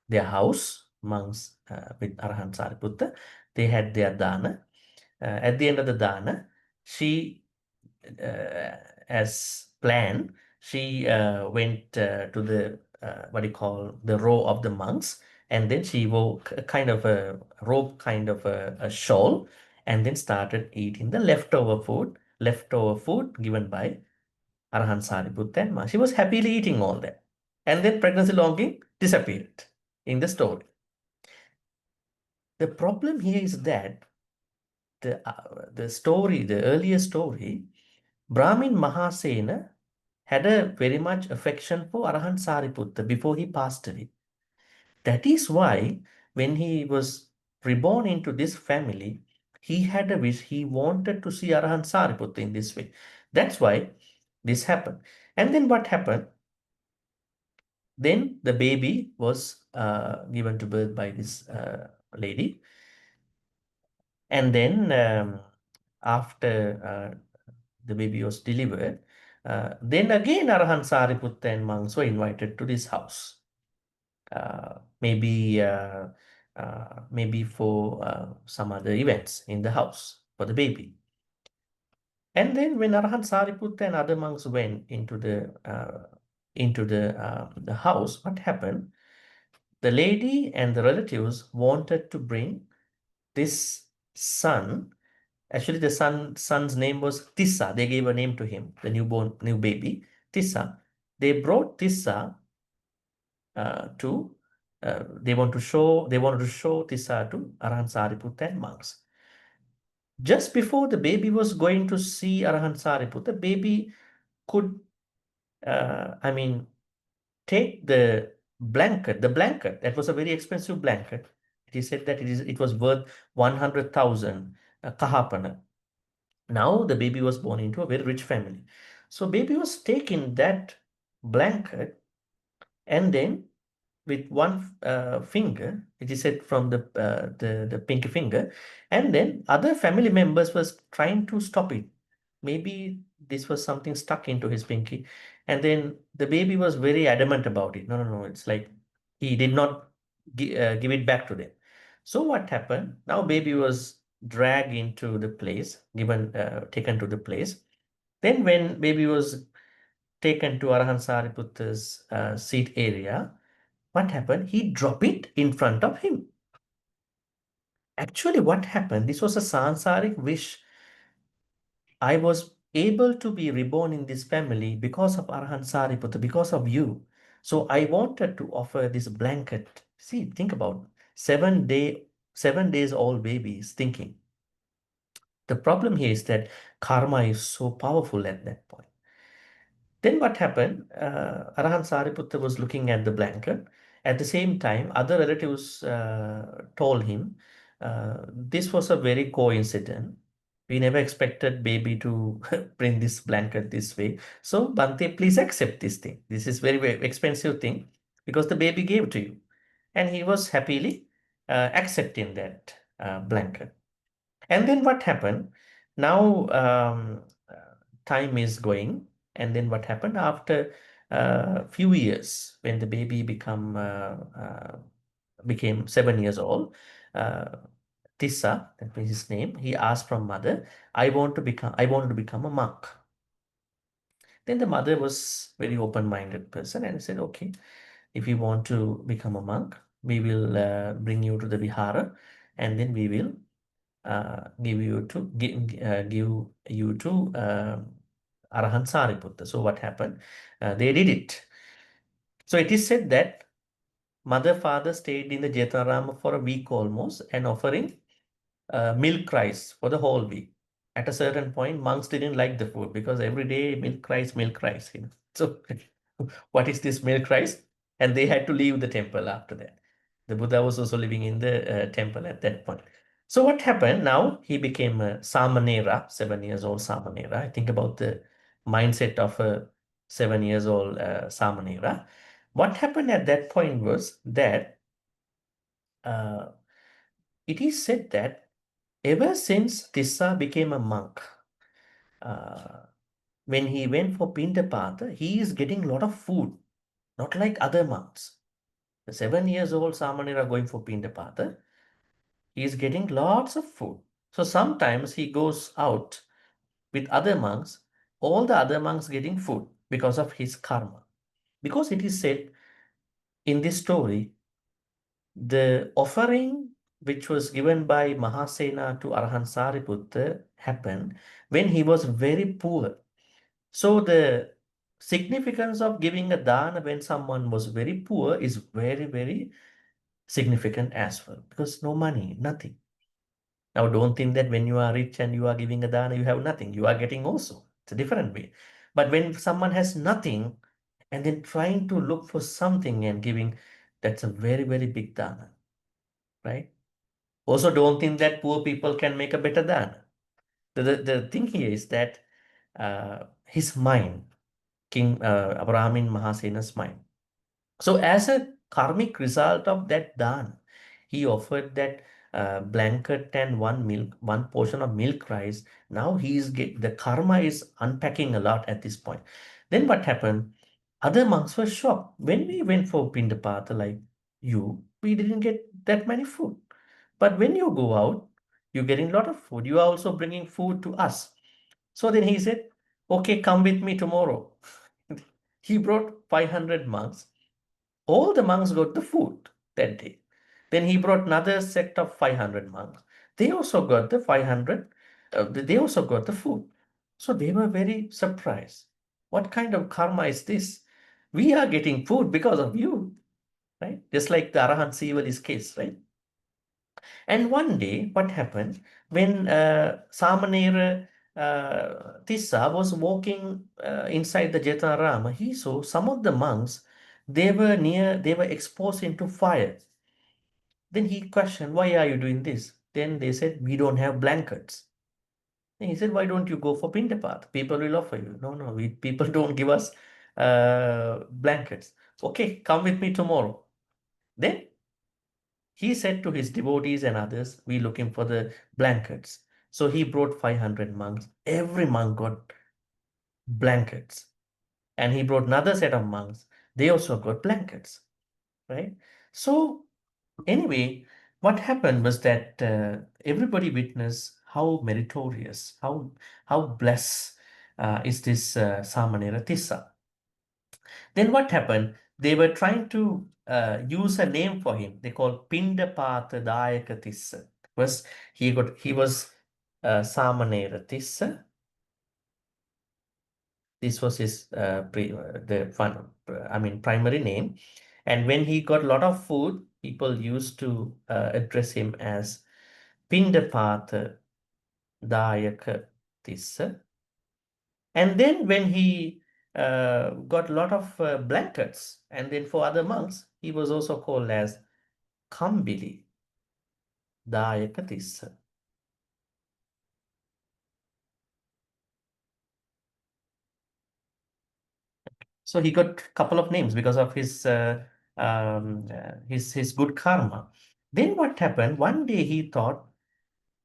their house, monks with Arahant Sariputta. They had their dana. At the end of the dana, she, as planned, she went to the the row of the monks, and then she wore kind of a robe, kind of a shawl, and then started eating the leftover food given by Arahant Sariputta and Ma. She was happily eating all that. And then pregnancy longing disappeared in the story. The problem here is that the earlier story, Brahmin Mahasena had a very much affection for Arahant Sariputta before he passed away. That is why when he was reborn into this family, he had a wish. He wanted to see Arahant Sariputta in this way. That's why this happened. And then what happened? Then the baby was given to birth by this lady. And then after the baby was delivered, then again Arahant Sariputta and monks were invited to this house. Maybe for some other events in the house for the baby. And then when Arahant Sariputta and other monks went into the house, what happened? The lady and the relatives wanted to bring this son. Actually, the son's name was Tissa. They gave a name to him, the new baby, Tissa. They brought Tissa they wanted to show Tissa to Arahant Sariputta and monks. Just before the baby was going to see Arahant Sariputta, the baby could, take the blanket. That was a very expensive blanket. It is said that it was worth 100,000 kahapana. Now the baby was born into a very rich family. So baby was taking that blanket, and then with one finger, it is said from the pinky finger, and then other family members was trying to stop it. Maybe this was something stuck into his pinky, and then the baby was very adamant about it. No, it's like he did not give it back to them. So what happened? Now baby was dragged into the place, taken to the place. Then when baby was taken to Arahant Sariputta's seat area, what happened? He dropped it in front of him. Actually, what happened? This was a sansaric wish. I was able to be reborn in this family because of Arahant Sariputta, because of you. So I wanted to offer this blanket. See, think about 7 days old baby is thinking. The problem here is that karma is so powerful at that point. Then what happened? Arahant Sariputta was looking at the blanket. At the same time, other relatives told him, this was a very coincidence. We never expected baby to bring this blanket this way. So Bhante, please accept this thing. This is very, very expensive thing because the baby gave to you. And he was happily accepting that blanket. And then what happened? Now time is going. And then what happened after a few years when the baby became 7 years old, Tissa, that was his name, he asked from mother, I want to become a monk. Then the mother was very open-minded person and said, okay, if you want to become a monk, we will bring you to the vihara and then we will give you to Arahant Sariputta. So what happened? They did it. So it is said that mother father stayed in the Jetanarama for a week almost and offering milk rice for the whole week. At a certain point, monks didn't like the food because every day milk rice, you know. So what is this milk rice? And they had to leave the temple after that. The Buddha was also living in the temple at that point. So what happened? Now he became a Samanera, 7 years old Samanera. I think about the mindset of a 7 years old Samanera. What happened at that point was that it is said that ever since Tissa became a monk, when he went for Pindapata, he is getting a lot of food, not like other monks. The 7 years old Samanera going for Pindapata, he is getting lots of food. So sometimes he goes out with other monks, all the other monks getting food because of his karma. Because it is said in this story, the offering which was given by Mahasena to Arahant Sariputta happened when he was very poor. So the significance of giving a dana when someone was very poor is very, very significant as well, because no money, nothing. Now don't think that when you are rich and you are giving a dana, you have nothing. You are getting also. It's a different way. But when someone has nothing and then trying to look for something and giving, that's a very, very big dana, right? Also, don't think that poor people can make a better dana. The thing here is that his mind, King Abrahmin Mahasena's mind. So as a karmic result of that dan, he offered that blanket and one portion of milk rice. Now the karma is unpacking a lot at this point. Then what happened? Other monks were shocked. When we went for Pindapata like you, we didn't get that many food. But when you go out, you're getting a lot of food. You are also bringing food to us. So then he said, okay, come with me tomorrow. He brought 500 monks. All the monks got the food that day. Then he brought another set of 500 monks. They also got the 500, they also got the food. So they were very surprised. What kind of karma is this? We are getting food because of you, right? Just like the Arahant Sivali's case, right? And one day, what happened when Samanera Tissa was walking inside the Jetanarama, he saw some of the monks, they were exposed into fire. Then he questioned, why are you doing this? Then they said, we don't have blankets. And he said, why don't you go for Pindapath? People will offer you. No, people don't give us blankets. Okay, come with me tomorrow. Then he said to his devotees and others, we looking for the blankets. So he brought 500 monks. Every monk got blankets. And he brought another set of monks. They also got blankets, right? So Anyway, what happened was that everybody witnessed how meritorious, how blessed is this Samanera Tissa. Then what happened? They were trying to use a name for him. They called Pindapata Dayaka Tissa. Was he was Samanera Tissa. This was his primary name. And when he got a lot of food, people used to address him as Pindapata Dayaka Tissa. And then when he got a lot of blankets, and then for other monks, he was also called as Kambili Dayaka Tissa. So he got a couple of names because of his good karma. Then what happened? One day he thought,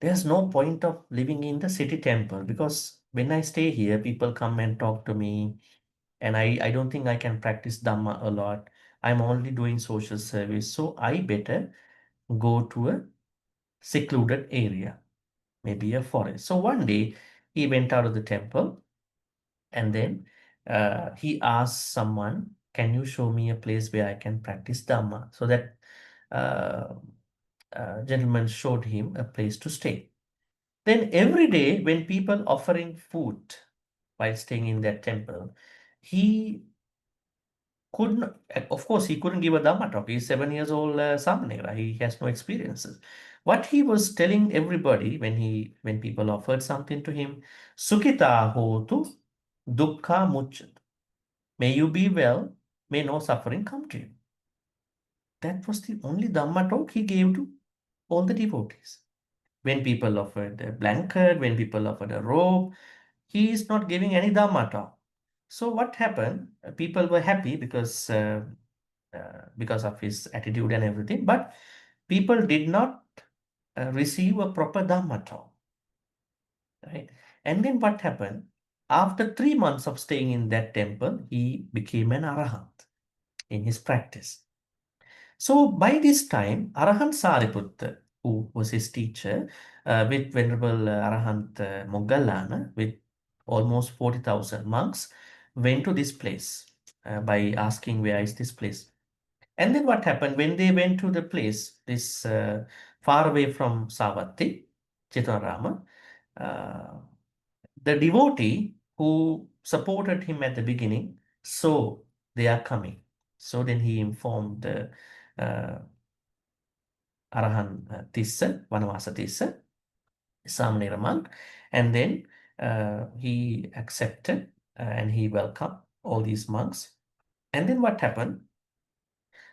there's no point of living in the city temple because when I stay here, people come and talk to me, and I don't think I can practice Dhamma a lot. I'm only doing social service, so I better go to a secluded area, maybe a forest. So one day he went out of the temple, and then he asked someone, can you show me a place where I can practice Dhamma? So that gentleman showed him a place to stay. Then every day when people offering food while staying in that temple, he couldn't, of course, he couldn't give a Dhamma talk. He's 7 years old Samanera. He has no experiences. What he was telling everybody when people offered something to him, Sukhita hotu dukkha muchat. May you be well, may no suffering come to you. That was the only Dhamma talk he gave to all the devotees. When people offered a blanket, when people offered a robe, he is not giving any Dhamma talk. So what happened? People were happy because of his attitude and everything, but people did not receive a proper Dhamma talk. Right? And then what happened? After 3 months of staying in that temple, he became an Arahant in his practice. So by this time, Arahant Sariputta, who was his teacher, with Venerable Arahant Moggallana, with almost 40,000 monks, went to this place by asking, where is this place? And then what happened? When they went to the place, this far away from Savatthi, Chitanarama, the devotee who supported him at the beginning, so they are coming. So then he informed uh, Arahan Tissa, Vanavasa Tissa, Samanera monk, and then he accepted and he welcomed all these monks. And then what happened?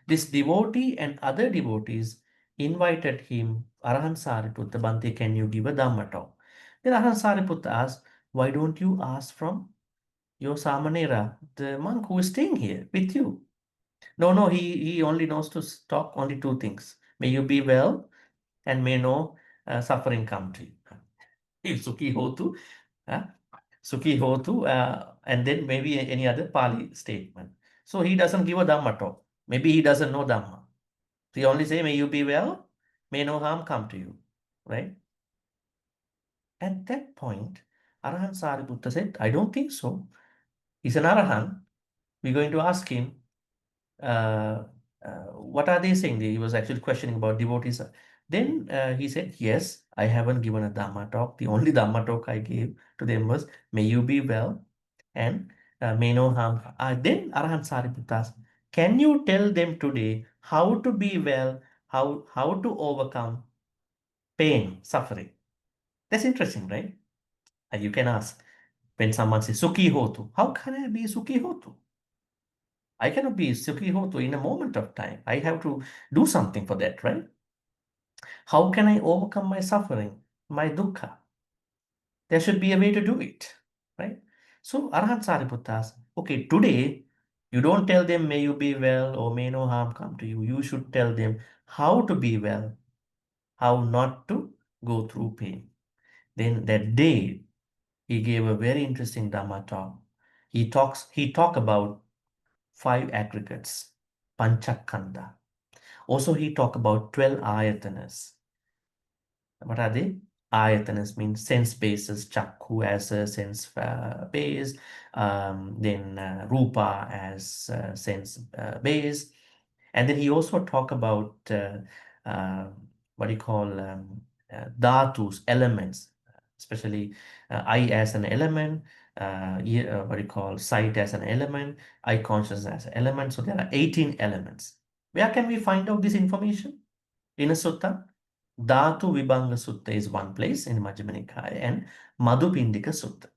This devotee and other devotees invited him, Arahan Sariputta, Bhante, can you give a Dhamma talk? Then Arahan Sariputta asked, why don't you ask from your Samanera, the monk who is staying here with you? No, he only knows to talk only 2 things. May you be well and may no suffering come to you. Sukhi hotu, Sukhi hotu, and then maybe any other Pali statement. So he doesn't give a Dhamma talk. Maybe he doesn't know Dhamma. So he only say, may you be well, may no harm come to you, right? At that point, Arahan Sariputta said, I don't think so. He's an Arahan. We're going to ask him, what are they saying? He was actually questioning about devotees. Then he said, yes, I haven't given a Dhamma talk. The only Dhamma talk I gave to them was, may you be well and may no harm. Then Arahan Sariputta asked, can you tell them today how to be well, how to overcome pain, suffering? That's interesting, right? You can ask when someone says, Sukhi hotu, how can I be Sukhi hotu? I cannot be Sukhi hotu in a moment of time. I have to do something for that, right? How can I overcome my suffering, my dukkha? There should be a way to do it, right? So Arhat Sariputta asked, okay, today you don't tell them may you be well or may no harm come to you. You should tell them how to be well, how not to go through pain. Then that day, he gave a very interesting Dhamma talk. He talked about 5 aggregates, Panchakanda. Also, he talked about 12 ayatanas. What are they? Ayatanas means sense bases, chakku as a sense base, then rupa as sense base. And then he also talked about what you call dhatus, elements, especially eye as an element, what you call sight as an element, eye consciousness as an element. So there are 18 elements. Where can we find out this information? In a sutta? Dhatu Vibhanga Sutta is one place in Majjhima Nikaya and Madhupindika Sutta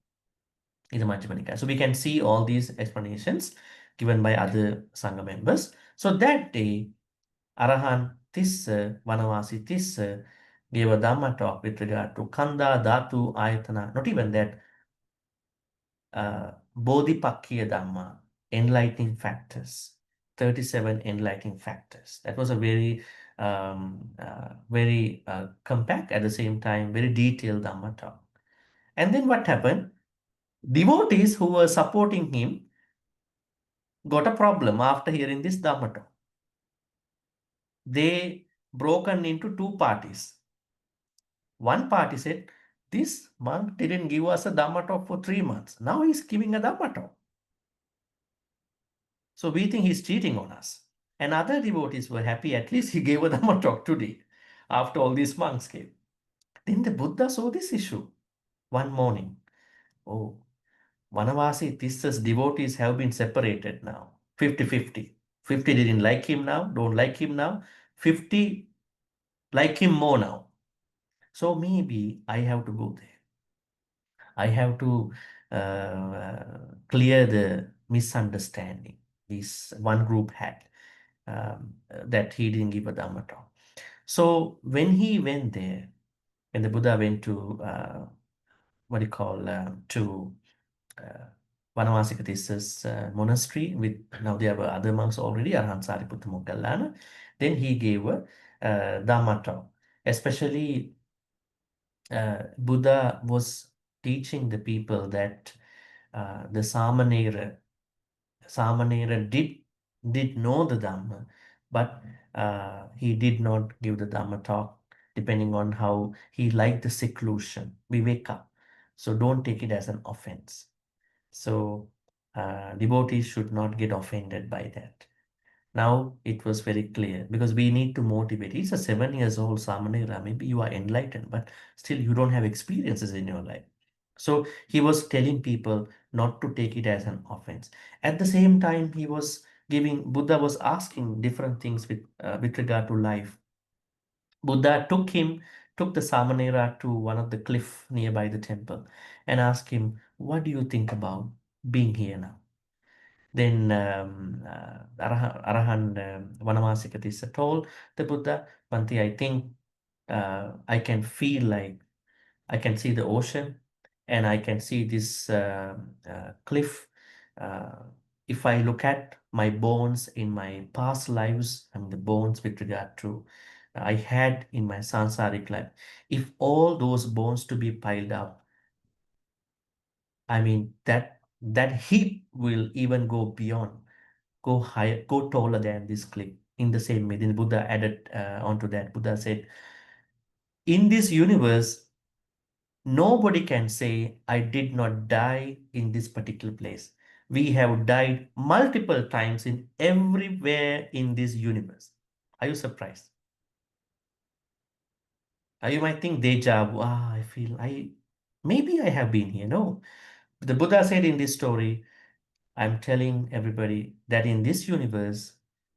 in the Majjhima Nikaya. So we can see all these explanations given by other Sangha members. So that day, Arahan Tissa, Vanavasi Tissa, gave a Dhamma talk with regard to Kanda, Dhatu, Ayatana, not even that, Bodhipakya Dhamma, enlightening factors, 37 enlightening factors. That was a very, very compact, at the same time, very detailed Dhamma talk. And then what happened? Devotees who were supporting him got a problem after hearing this Dhamma talk. They broken into two parties. One party said, this monk didn't give us a Dhamma talk for 3 months. Now he's giving a Dhamma talk. So we think he's cheating on us. And other devotees were happy, at least he gave a Dhamma talk today, after all these monks came. Then the Buddha saw this issue one morning. Oh, Vanavasi Tissa's devotees have been separated now, 50-50. 50 didn't like him now, don't like him now. 50 like him more now. So maybe I have to go there. I have to clear the misunderstanding this one group had, that he didn't give a Dhamma talk. So when he went there, when the Buddha went to what do you call to Vanavasika Tissa's monastery, with now there were other monks already, Arhan Sariputta Moggallana, then he gave a Dhamma talk. Especially Buddha was teaching the people that the Samanera did know the Dhamma, but he did not give the Dhamma talk, depending on how he liked the seclusion, viveka. So don't take it as an offense. So devotees should not get offended by that. Now it was very clear, because we need to motivate. He's a 7 years old Samanera. Maybe you are enlightened, but still you don't have experiences in your life. So he was telling people not to take it as an offense. At the same time, Buddha was asking different things with regard to life. Buddha took the Samanera to one of the cliff nearby the temple and asked him, what do you think about being here now? Then Arahan Vanamasika Tissa told the Buddha, Bhante, I think I can feel like I can see the ocean and I can see this cliff. If I look at my bones in my past lives, I mean the bones with regard to I had in my sansaric life, if all those bones to be piled up, I mean that heap will even go beyond, go higher, go taller than this cliff. In the same way, then Buddha added onto that. Buddha said, in this universe, nobody can say, I did not die in this particular place. We have died multiple times in everywhere in this universe. Are you surprised? You might think deja vu. I feel maybe I have been here. No. The Buddha said in this story, I'm telling everybody that in this universe,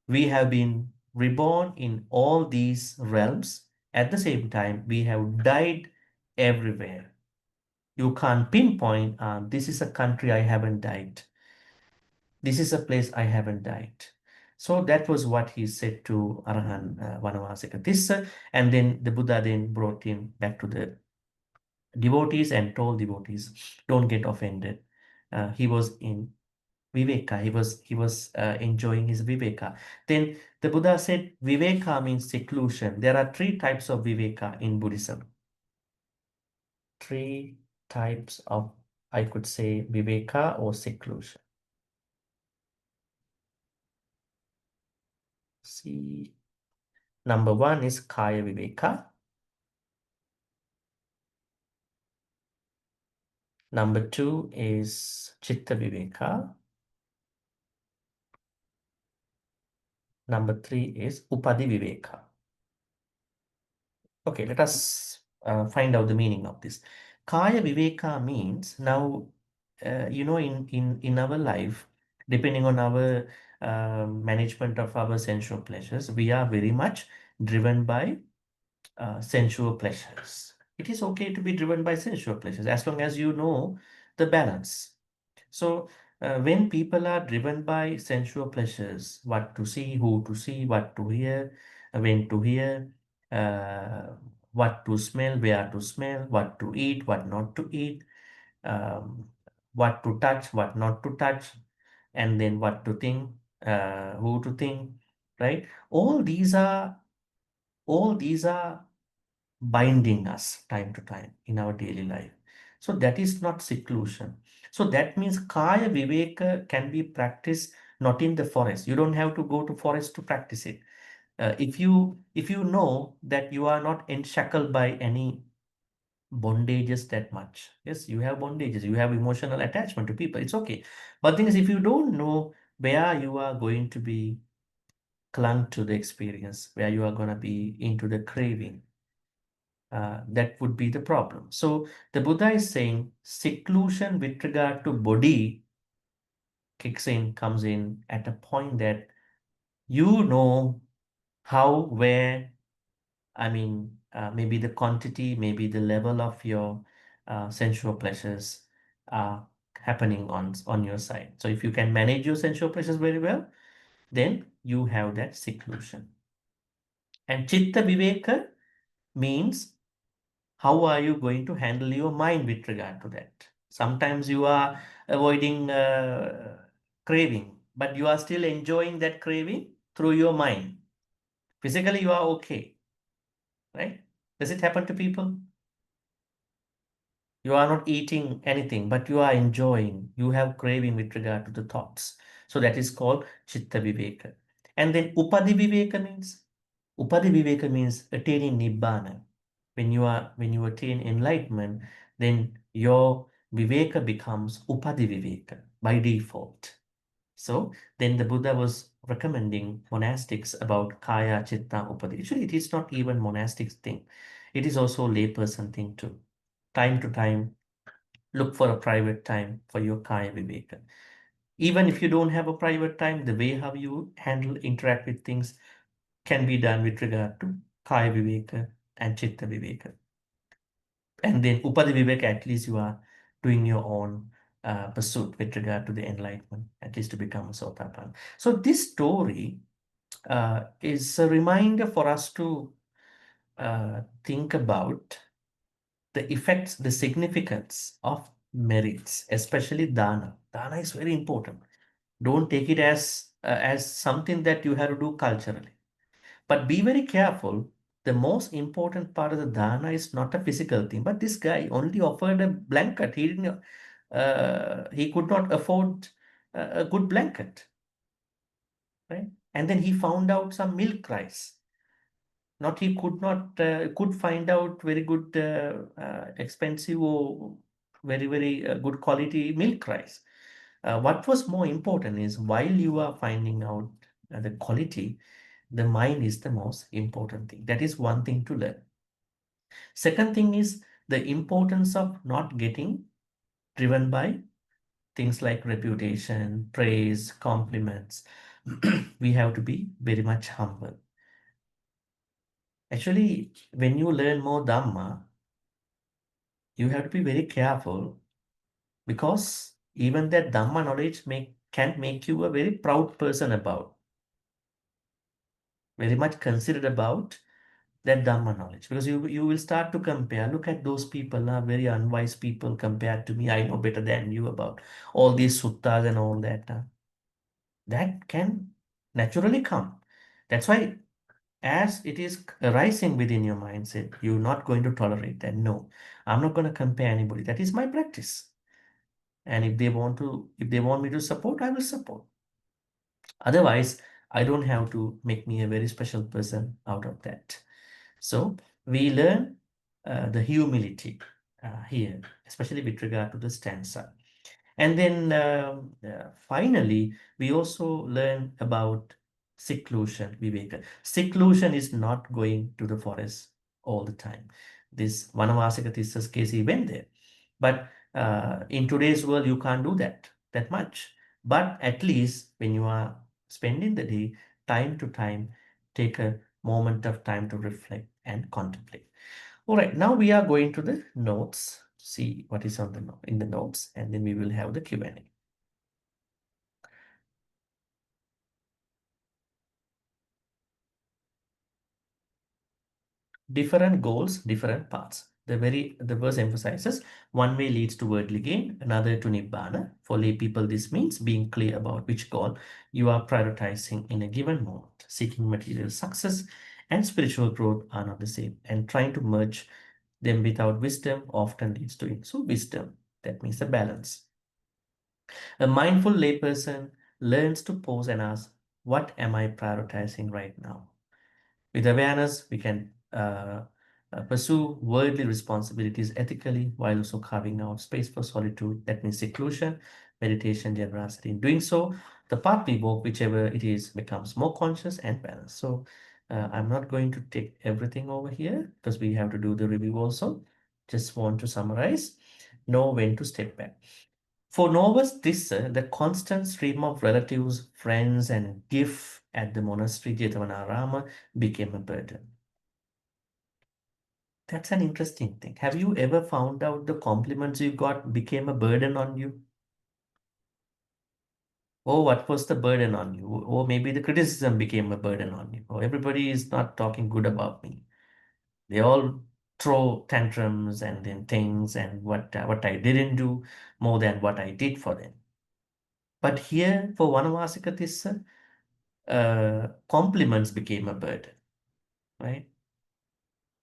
we have been reborn in all these realms. At the same time, we have died everywhere. You can't pinpoint, this is a country I haven't died. This is a place I haven't died. So that was what he said to Arahan Vanavasika Tissa. And then the Buddha then brought him back to the devotees and told devotees, don't get offended. He was in Viveka. He was enjoying his Viveka. Then the Buddha said Viveka means seclusion. There are 3 types of Viveka in Buddhism. 3 types of, I could say, Viveka or seclusion. See, Number 1 is Kaya Viveka. Number 2 is Chitta Viveka. Number 3 is Upadi Viveka. Okay, let us find out the meaning of this. Kaya Viveka means now, in our life, depending on our management of our sensual pleasures, we are very much driven by sensual pleasures. It is okay to be driven by sensual pleasures as long as you know the balance. So when people are driven by sensual pleasures, what to see, who to see, what to hear, when to hear, what to smell, where to smell, what to eat, what not to eat, what to touch, what not to touch, and then what to think, who to think, right? All these are binding us time to time in our daily life. So that is not seclusion. So that means Kaya Viveka can be practiced not in the forest. You don't have to go to forest to practice it. If you know that you are not enshackled by any bondages that much. Yes, you have bondages, you have emotional attachment to people. It's okay. But thing is, if you don't know where you are going to be clung to the experience, where you are going to be into the craving, that would be the problem. So the Buddha is saying seclusion with regard to body comes in at a point that you know how, where, maybe the quantity, maybe the level of your sensual pleasures are happening on your side. So if you can manage your sensual pleasures very well, then you have that seclusion. And Chitta Viveka means how are you going to handle your mind with regard to that? Sometimes you are avoiding craving, but you are still enjoying that craving through your mind. Physically, you are okay, right? Does it happen to people? You are not eating anything, but you are enjoying. You have craving with regard to the thoughts. So that is called Chitta Viveka. And then Upadi Viveka means attaining Nibbana. When you attain enlightenment, then your Viveka becomes Upadi Viveka by default. So then the Buddha was recommending monastics about Kaya, Chitta, Upadi. Actually, it is not even monastics thing. It is also layperson thing too. Time to time, look for a private time for your Kaya Viveka. Even if you don't have a private time, the way how you interact with things can be done with regard to Kaya Viveka and Chitta Viveka. And then Upadi Viveka, at least you are doing your own pursuit with regard to the enlightenment, at least to become a Sotapan. So this story is a reminder for us to think about the effects, the significance of merits, especially dana. Dana is very important. Don't take it as something that you have to do culturally. But be very careful. The most important part of the dana is not a physical thing. But this guy only offered a blanket. He didn't. He could not afford a good blanket, right? And then he found out some milk rice. Not he could find out very good expensive or very good quality milk rice. What was more important is while you are finding out the quality, the mind is the most important thing. That is one thing to learn. Second thing is the importance of not getting driven by things like reputation, praise, compliments. We have to be very much humble. Actually, when you learn more Dhamma, you have to be very careful because even that Dhamma knowledge can make you a very proud person about, very much considered about that Dhamma knowledge, because you will start to compare. Look at those people, are very unwise people compared to me. I know better than you about all these suttas and all that. That can naturally come. That's why as it is arising within your mindset, you're not going to tolerate that. No, I'm not going to compare anybody. That is my practice. And if they want me to support, I will support. Otherwise, I don't have to make me a very special person out of that. So we learn the humility here, especially with regard to the stanza. And then finally, we also learn about seclusion, Viveka. Seclusion is not going to the forest all the time. This Vanavasikatissa's case, he went there. But in today's world, you can't do that much. But at least when you are spending the day, time to time, take a moment of time to reflect and contemplate. All right, now we are going to the notes, see what is on the in the notes, and then we will have the Q&A. Different goals, different paths. The verse emphasizes one way leads to worldly gain, another to Nibbana. For lay people, this means being clear about which goal you are prioritizing in a given moment. Seeking material success and spiritual growth are not the same, and trying to merge them without wisdom often leads to it. So wisdom, that means a balance. A mindful layperson learns to pause and ask, what am I prioritizing right now? With awareness, we can pursue worldly responsibilities ethically while also carving out space for solitude. That means seclusion, meditation, generosity. In doing so, the path we walk, whichever it is, becomes more conscious and balanced. So I'm not going to take everything over here because we have to do the review also. Just want to summarize, know when to step back. For Novus Tissa, the constant stream of relatives, friends, and gift at the monastery Jetavanarama became a burden. That's an interesting thing. Have you ever found out the compliments you got became a burden on you? Oh, what was the burden on you? Or maybe the criticism became a burden on you. Or everybody is not talking good about me. They all throw tantrums and then things and what I didn't do more than what I did for them. But here for Vanavasikatissa, compliments became a burden, right?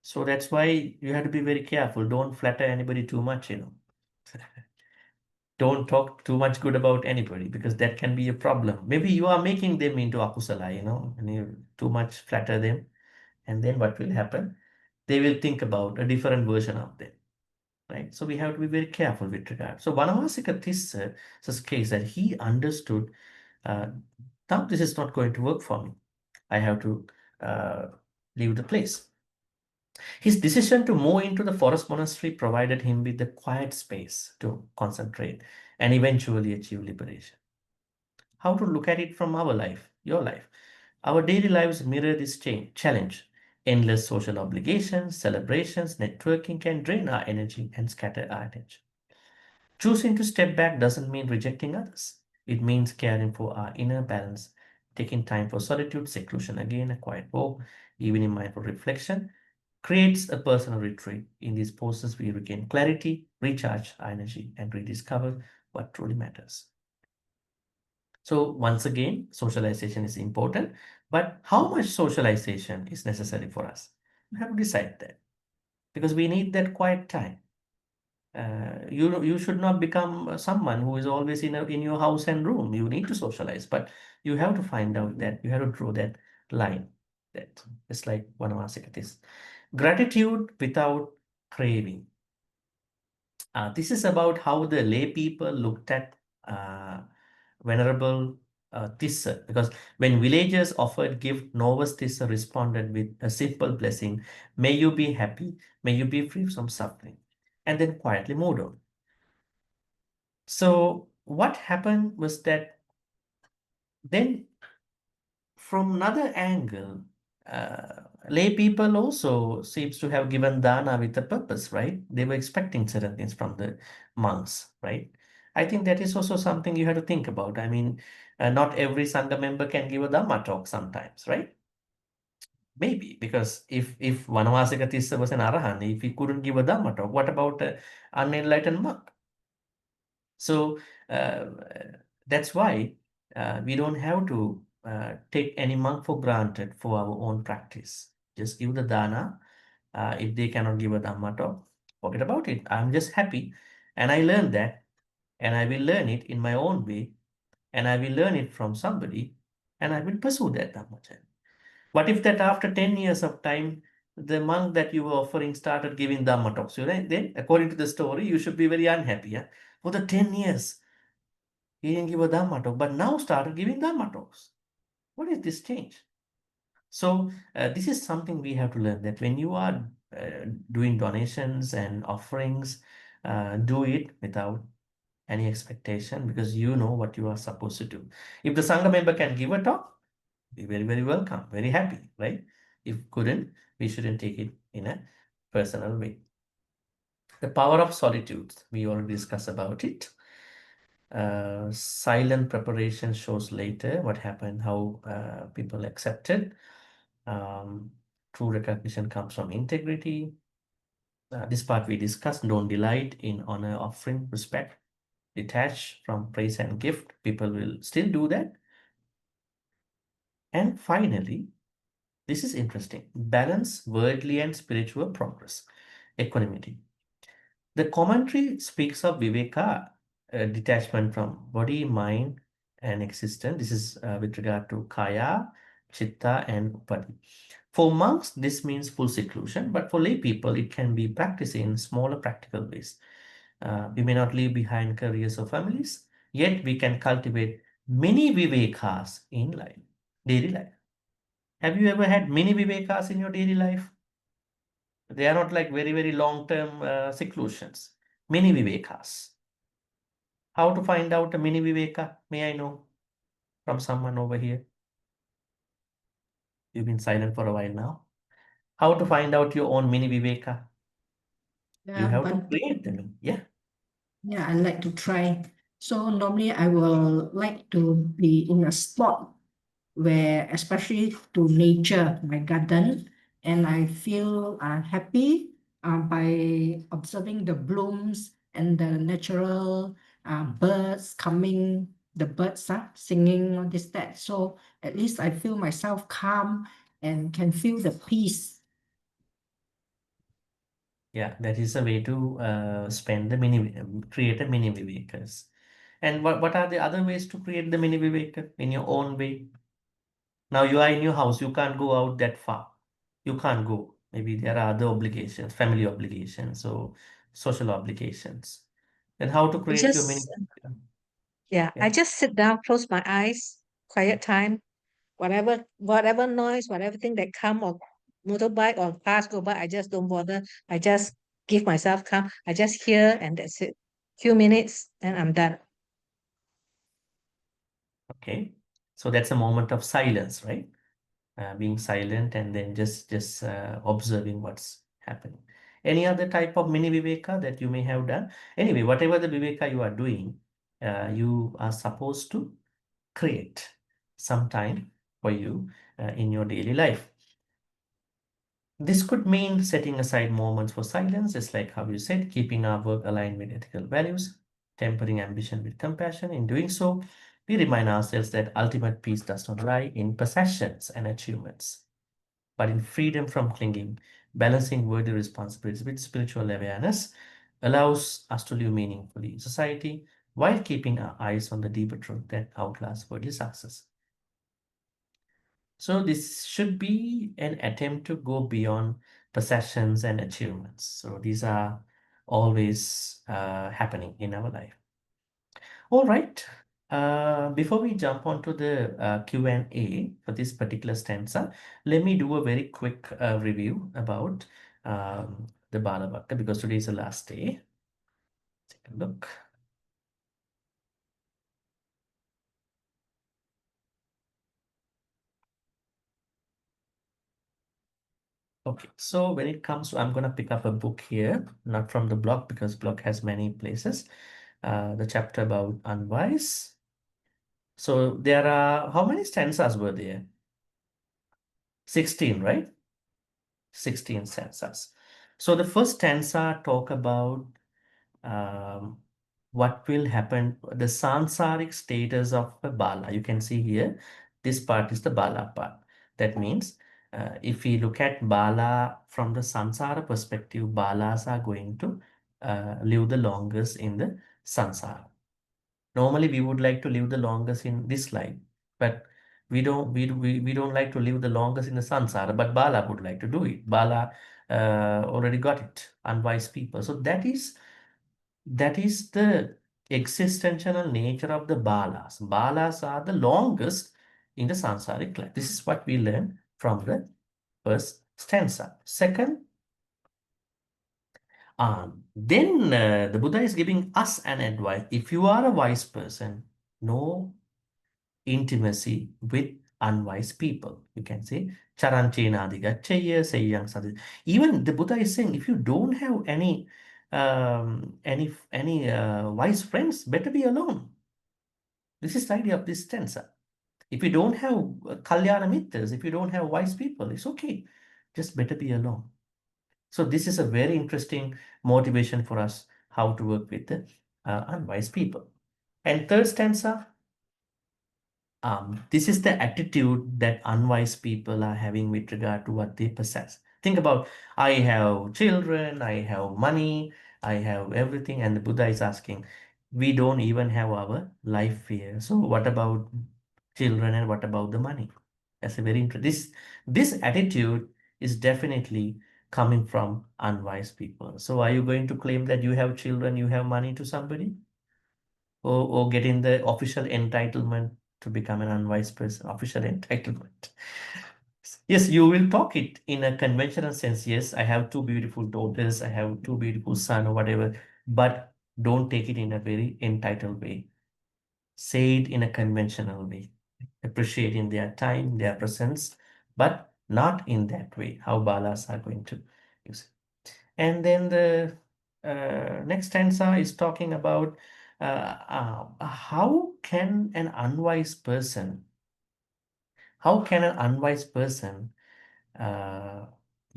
So that's why you have to be very careful. Don't flatter anybody too much, Don't talk too much good about anybody because that can be a problem. Maybe you are making them into akusala, and you too much flatter them. And then what will happen? They will think about a different version of them, right? So we have to be very careful with regard. So Vanavasika Tissa's case that he understood, now this is not going to work for me. I have to leave the place. His decision to move into the forest monastery provided him with the quiet space to concentrate and eventually achieve liberation. How to look at it from our life, your life? Our daily lives mirror this challenge. Endless social obligations, celebrations, networking can drain our energy and scatter our attention. Choosing to step back doesn't mean rejecting others. It means caring for our inner balance, taking time for solitude, seclusion again, a quiet walk, even in mindful reflection, creates a personal retreat. In these poses, we regain clarity, recharge our energy, and rediscover what truly matters. So once again, socialization is important, but how much socialization is necessary for us? We have to decide that because we need that quiet time. You should not become someone who is always in your house and room. You need to socialize, but you have to find out that you have to draw that line. That it's like one of our secretaries. Gratitude without craving. This is about how the lay people looked at Venerable Tissa, because when villagers offered gift, Novus Tissa responded with a simple blessing, may you be happy, may you be free from suffering, and then quietly moved on. So what happened was that then from another angle, lay people also seems to have given dana with a purpose, right? They were expecting certain things from the monks, right? I think that is also something you have to think about. I mean, not every Sangha member can give a Dhamma talk sometimes, right? Maybe, because if Vanavasika Tissa was an Arahant, if he couldn't give a Dhamma talk, what about an unenlightened monk? So that's why we don't have to take any monk for granted for our own practice. Just give the dana. If they cannot give a Dhamma talk, forget about it. I'm just happy. And I learned that. And I will learn it in my own way. And I will learn it from somebody. and I will pursue that Dhammapada. What if that after 10 years of time, the monk that you were offering started giving Dhamma talks? Right? Then, according to the story, you should be very unhappy. Yeah? For the 10 years, he didn't give a Dhamma talk, but now started giving Dhamma talks. What is this change? So this is something we have to learn, that when you are doing donations and offerings, do it without any expectation, because you know what you are supposed to do. If the Sangha member can give a talk, be very, very welcome, very happy, right? If couldn't, we shouldn't take it in a personal way. The power of solitude, we already discussed about it. Silent preparation shows later what happened, how people accepted. True recognition comes from integrity. This part we discussed. Don't delight in honor, offering, respect. Detach from praise and gift. People will still do that. And finally, this is interesting. Balance worldly and spiritual progress. Equanimity. The commentary speaks of viveka, detachment from body, mind, and existence. This is with regard to kaya, chitta, and upadi. For monks, this means full seclusion, but for lay people, it can be practiced in smaller practical ways. We may not leave behind careers or families, yet we can cultivate many vivekas in life, daily life. Have you ever had many vivekas in your daily life? They are not like very, very long-term seclusions. Mini vivekas. How to find out a mini viveka? May I know from someone over here? You've been silent for a while now. How to find out your own mini viveka? You have to create them. Yeah. Yeah, I like to try. So normally I will like to be in a spot where, especially to nature, my garden, and I feel happy by observing the blooms and the natural birds coming, the birds singing, all this, that. So at least I feel myself calm and can feel the peace. Yeah, that is a way to spend the create a mini vivekas. And what are the other ways to create the mini viveka in your own way? Now you are in your house, you can't go out that far. You can't go. Maybe there are other obligations, family obligations, or social obligations. Then how to create your mini viveka? Yeah, I just sit down, close my eyes, quiet time, whatever noise, whatever thing that come or motorbike or cars go by, I just don't bother. I just give myself calm. I just hear and that's it. Few minutes and I'm done. Okay, so that's a moment of silence, right? Being silent and then just observing what's happening. Any other type of mini viveka that you may have done? Anyway, whatever the viveka you are doing, you are supposed to create some time for you in your daily life. This could mean setting aside moments for silence, just like how you said, keeping our work aligned with ethical values, tempering ambition with compassion. In doing so, we remind ourselves that ultimate peace does not lie in possessions and achievements, but in freedom from clinging. Balancing worldly responsibilities with spiritual awareness allows us to live meaningfully in society while keeping our eyes on the deeper truth that outlasts worldly success. So this should be an attempt to go beyond possessions and achievements. So these are always happening in our life. All right. Before we jump onto the Q&A for this particular stanza, let me do a very quick review about the Bala Bhakta, because today is the last day. Take a look. Okay, so when it comes to, I'm going to pick up a book here, not from the blog, because blog has many places. The chapter about unwise. So there are, how many stanzas were there? 16, right? 16 stanzas. So the first stanza talk about what will happen, the sansaric status of a bala. You can see here, this part is the bala part. That means if we look at bala from the sansara perspective, balas are going to live the longest in the sansara. Normally, we would like to live the longest in this life, but We don't like to live the longest in the samsara, but Bala would like to do it. Bala already got it, unwise people. So that is the existential nature of the Balas. Balas are the longest in the samsaric life. This is what we learn from the first stanza. Second, then the Buddha is giving us an advice. If you are a wise person, no intimacy with unwise people. You can say, Charanchena Digachaya, Sayang Sadi. Even the Buddha is saying, if you don't have any wise friends, better be alone. This is the idea of this stanza. If you don't have Kalyana Mitras, if you don't have wise people, it's okay. Just better be alone. So this is a very interesting motivation for us how to work with the unwise people. And third stanza, this is the attitude that unwise people are having with regard to what they possess. Think about, I have children, I have money, I have everything, and the Buddha is asking, we don't even have our life fear. So what about children and what about the money? That's a very interesting. This attitude is definitely coming from unwise people. So are you going to claim that you have children, you have money to somebody? Or getting the official entitlement to become an unwise person, official entitlement. Yes, you will talk it in a conventional sense. Yes, I have two beautiful daughters, I have two beautiful sons or whatever, but don't take it in a very entitled way. Say it in a conventional way, appreciating their time, their presence, but not in that way, how Balas are going to use it. And then the next stanza is talking about how can an unwise person,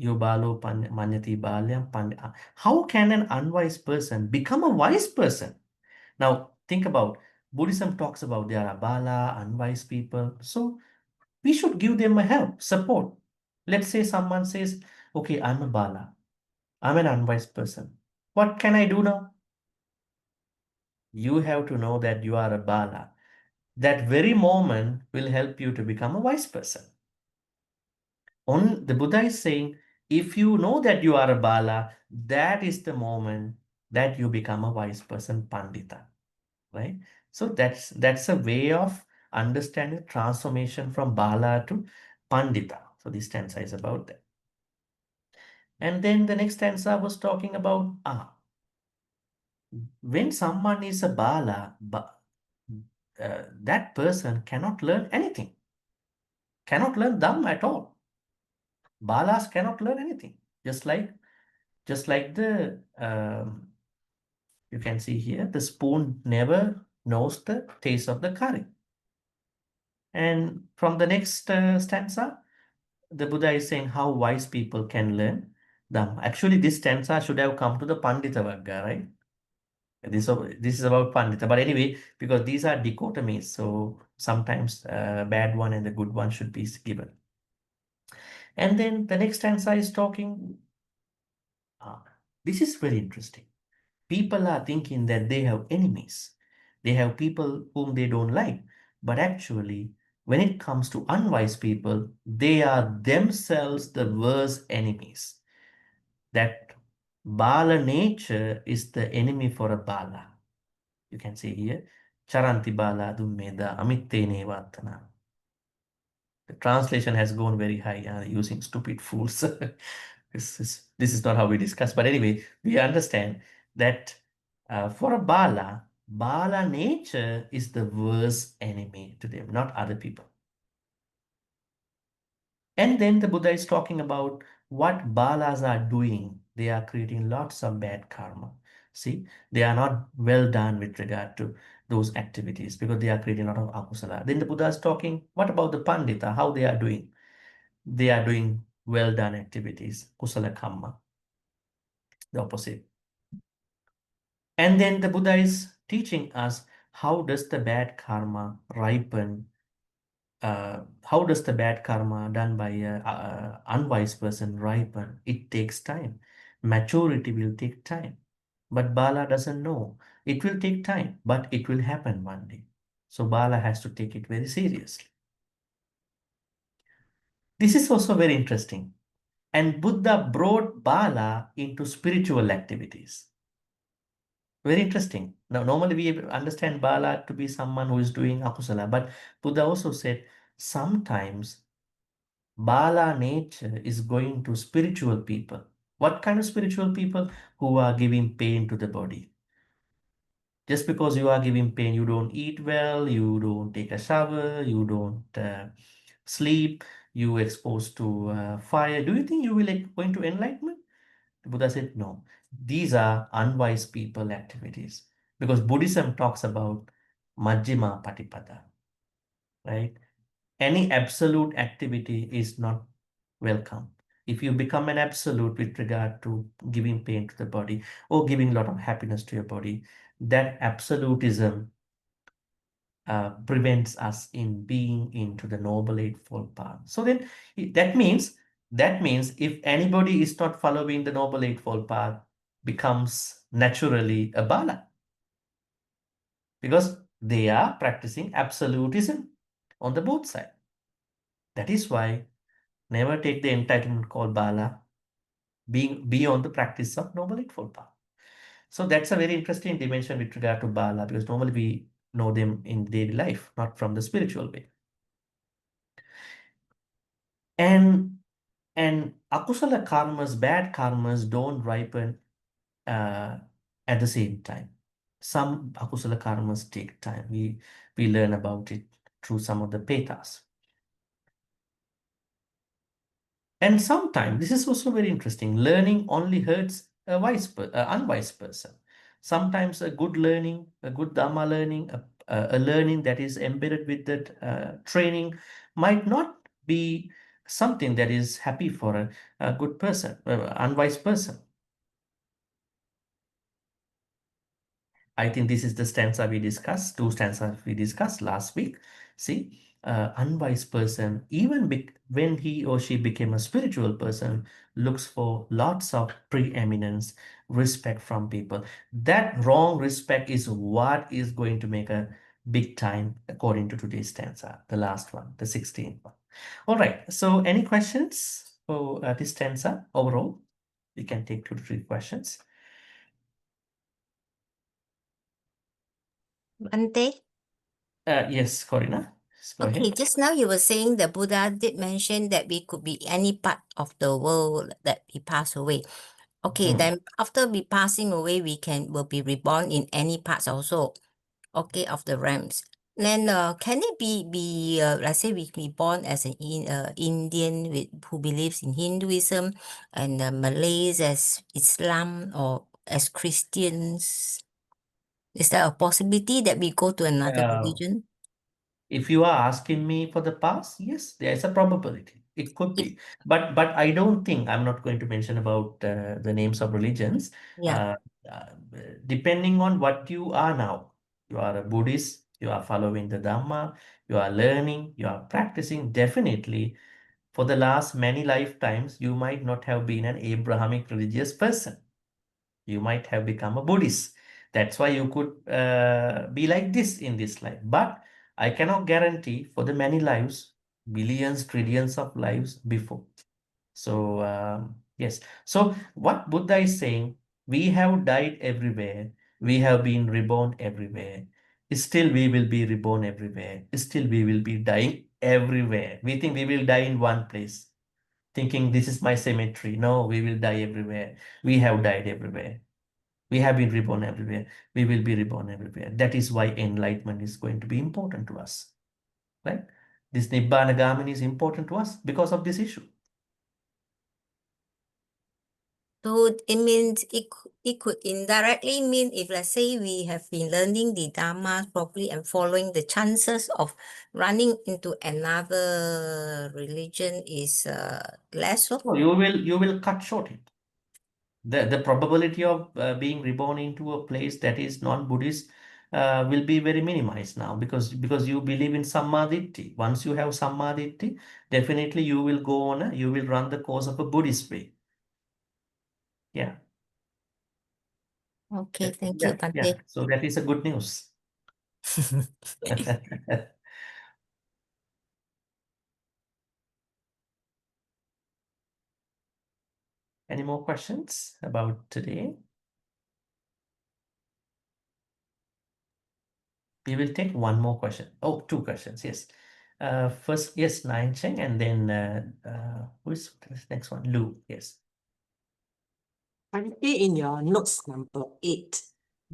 Yobalo Manyati Balyam how can an unwise person become a wise person? Now think about, Buddhism talks about there are bala, unwise people. So we should give them a help, support. Let's say someone says, okay, I'm a bala, I'm an unwise person. What can I do now? You have to know that you are a bala. That very moment will help you to become a wise person. The Buddha is saying, if you know that you are a bala, that is the moment that you become a wise person, pandita, right? So that's a way of understanding transformation from bala to pandita. So this stanza is about that. And then the next stanza was talking about when someone is a bala, that person cannot learn anything, cannot learn Dhamma at all. Balas cannot learn anything. Just like the you can see here, the spoon never knows the taste of the curry. And from the next stanza, the Buddha is saying how wise people can learn Dhamma. Actually, this stanza should have come to the Pandita Varga, right? This is about Pandita. But anyway, because these are dichotomies, so sometimes bad one and the good one should be given. And then the next stanza is talking, this is very interesting. People are thinking that they have enemies. They have people whom they don't like. But actually, when it comes to unwise people, they are themselves the worst enemies. That Bala nature is the enemy for a Bala. You can see here, Charanti Bala Dummeda Amittene Vatana. The translation has gone very high, using stupid fools. This is not how we discuss. But anyway, we understand that for a Bala, Bala nature is the worst enemy to them, not other people. And then the Buddha is talking about what Balas are doing. They are creating lots of bad karma. See, they are not well done with regard to those activities because they are creating a lot of akusala. Then the Buddha is talking, what about the Pandita, how they are doing? They are doing well done activities, kusala karma, the opposite. And then the Buddha is teaching us how does the bad karma ripen, how does the bad karma done by an unwise person ripen? It takes time. Maturity will take time. But Bala doesn't know. It will take time, but it will happen one day. So Bala has to take it very seriously. This is also very interesting. And Buddha brought Bala into spiritual activities. Very interesting. Now, normally we understand Bala to be someone who is doing akusala, but Buddha also said sometimes Bala nature is going to spiritual people. What kind of spiritual people? Who are giving pain to the body. Just because you are giving pain, you don't eat well, you don't take a shower, you don't sleep, you exposed to fire. Do you think you will go into enlightenment? Buddha said, no. These are unwise people activities. Because Buddhism talks about Majjhima Patipada, right? Any absolute activity is not welcome. If you become an absolute with regard to giving pain to the body or giving a lot of happiness to your body, that absolutism prevents us in being into the Noble Eightfold Path. So then that means if anybody is not following the Noble Eightfold Path, becomes naturally a Bala. Because they are practicing absolutism on the both side. That is why never take the entitlement called Bala, being beyond the practice of Noble Eightfold Path. So that's a very interesting dimension with regard to Bala, because normally we know them in daily life, not from the spiritual way. And akusala karmas, bad karmas, don't ripen at the same time. Some akusala karmas take time. We learn about it through some of the petas. And sometimes, this is also very interesting, learning only hurts a unwise person. Sometimes a good learning, a good Dhamma learning, a learning that is embedded with that training might not be something that is happy for a good person, unwise person. I think this is the stanza we discussed, two stanzas we discussed last week. See, unwise person, even when he or she became a spiritual person, looks for lots of preeminence, respect from people. That wrong respect is what is going to make a big time according to today's stanza, the last one, the 16th one. All right, so any questions for this stanza overall? We can take 2 to 3 questions. Bhante? Yes, Corina. Go Okay, ahead. just now you were saying the Buddha did mention that we could be any part of the world that we pass away. Okay, then after we passing away, will be reborn in any parts also, okay, of the realms. Then can it be let's say we be born as an Indian who believes in Hinduism, and Malays as Islam, or as Christians? Is there a possibility that we go to another religion? If you are asking me for the past, yes, there's a probability. It could be, but I don't think, I'm not going to mention about the names of religions. Yeah. Depending on what you are now, you are a Buddhist, you are following the Dhamma, you are learning, you are practicing. Definitely, for the last many lifetimes, you might not have been an Abrahamic religious person. You might have become a Buddhist. That's why you could be like this in this life. But I cannot guarantee for the many lives, billions, trillions of lives before. So yes. So what Buddha is saying, we have died everywhere. We have been reborn everywhere. Still we will be reborn everywhere. Still we will be dying everywhere. We think we will die in one place, thinking this is my cemetery. No, we will die everywhere. We have died everywhere. We have been reborn everywhere. We will be reborn everywhere. That is why enlightenment is going to be important to us, right? This Nibbana Gamini is important to us because of this issue. So it means it could indirectly mean, if let's say we have been learning the Dhamma properly and following, the chances of running into another religion is less. So No, you will cut short it. The probability of being reborn into a place that is non-Buddhist will be very minimized now, because you believe in Sammaditthi. Once you have Sammaditthi, definitely you will go on, you will run the course of a Buddhist way. Yeah. Okay, thank you, Bhante. Yeah. So that is a good news. Any more questions about today? We will take one more question. Oh, two questions. Yes. First, yes, Nine Cheng, and then who's the next one? Lu. Yes. Bhante, in your notes number 8,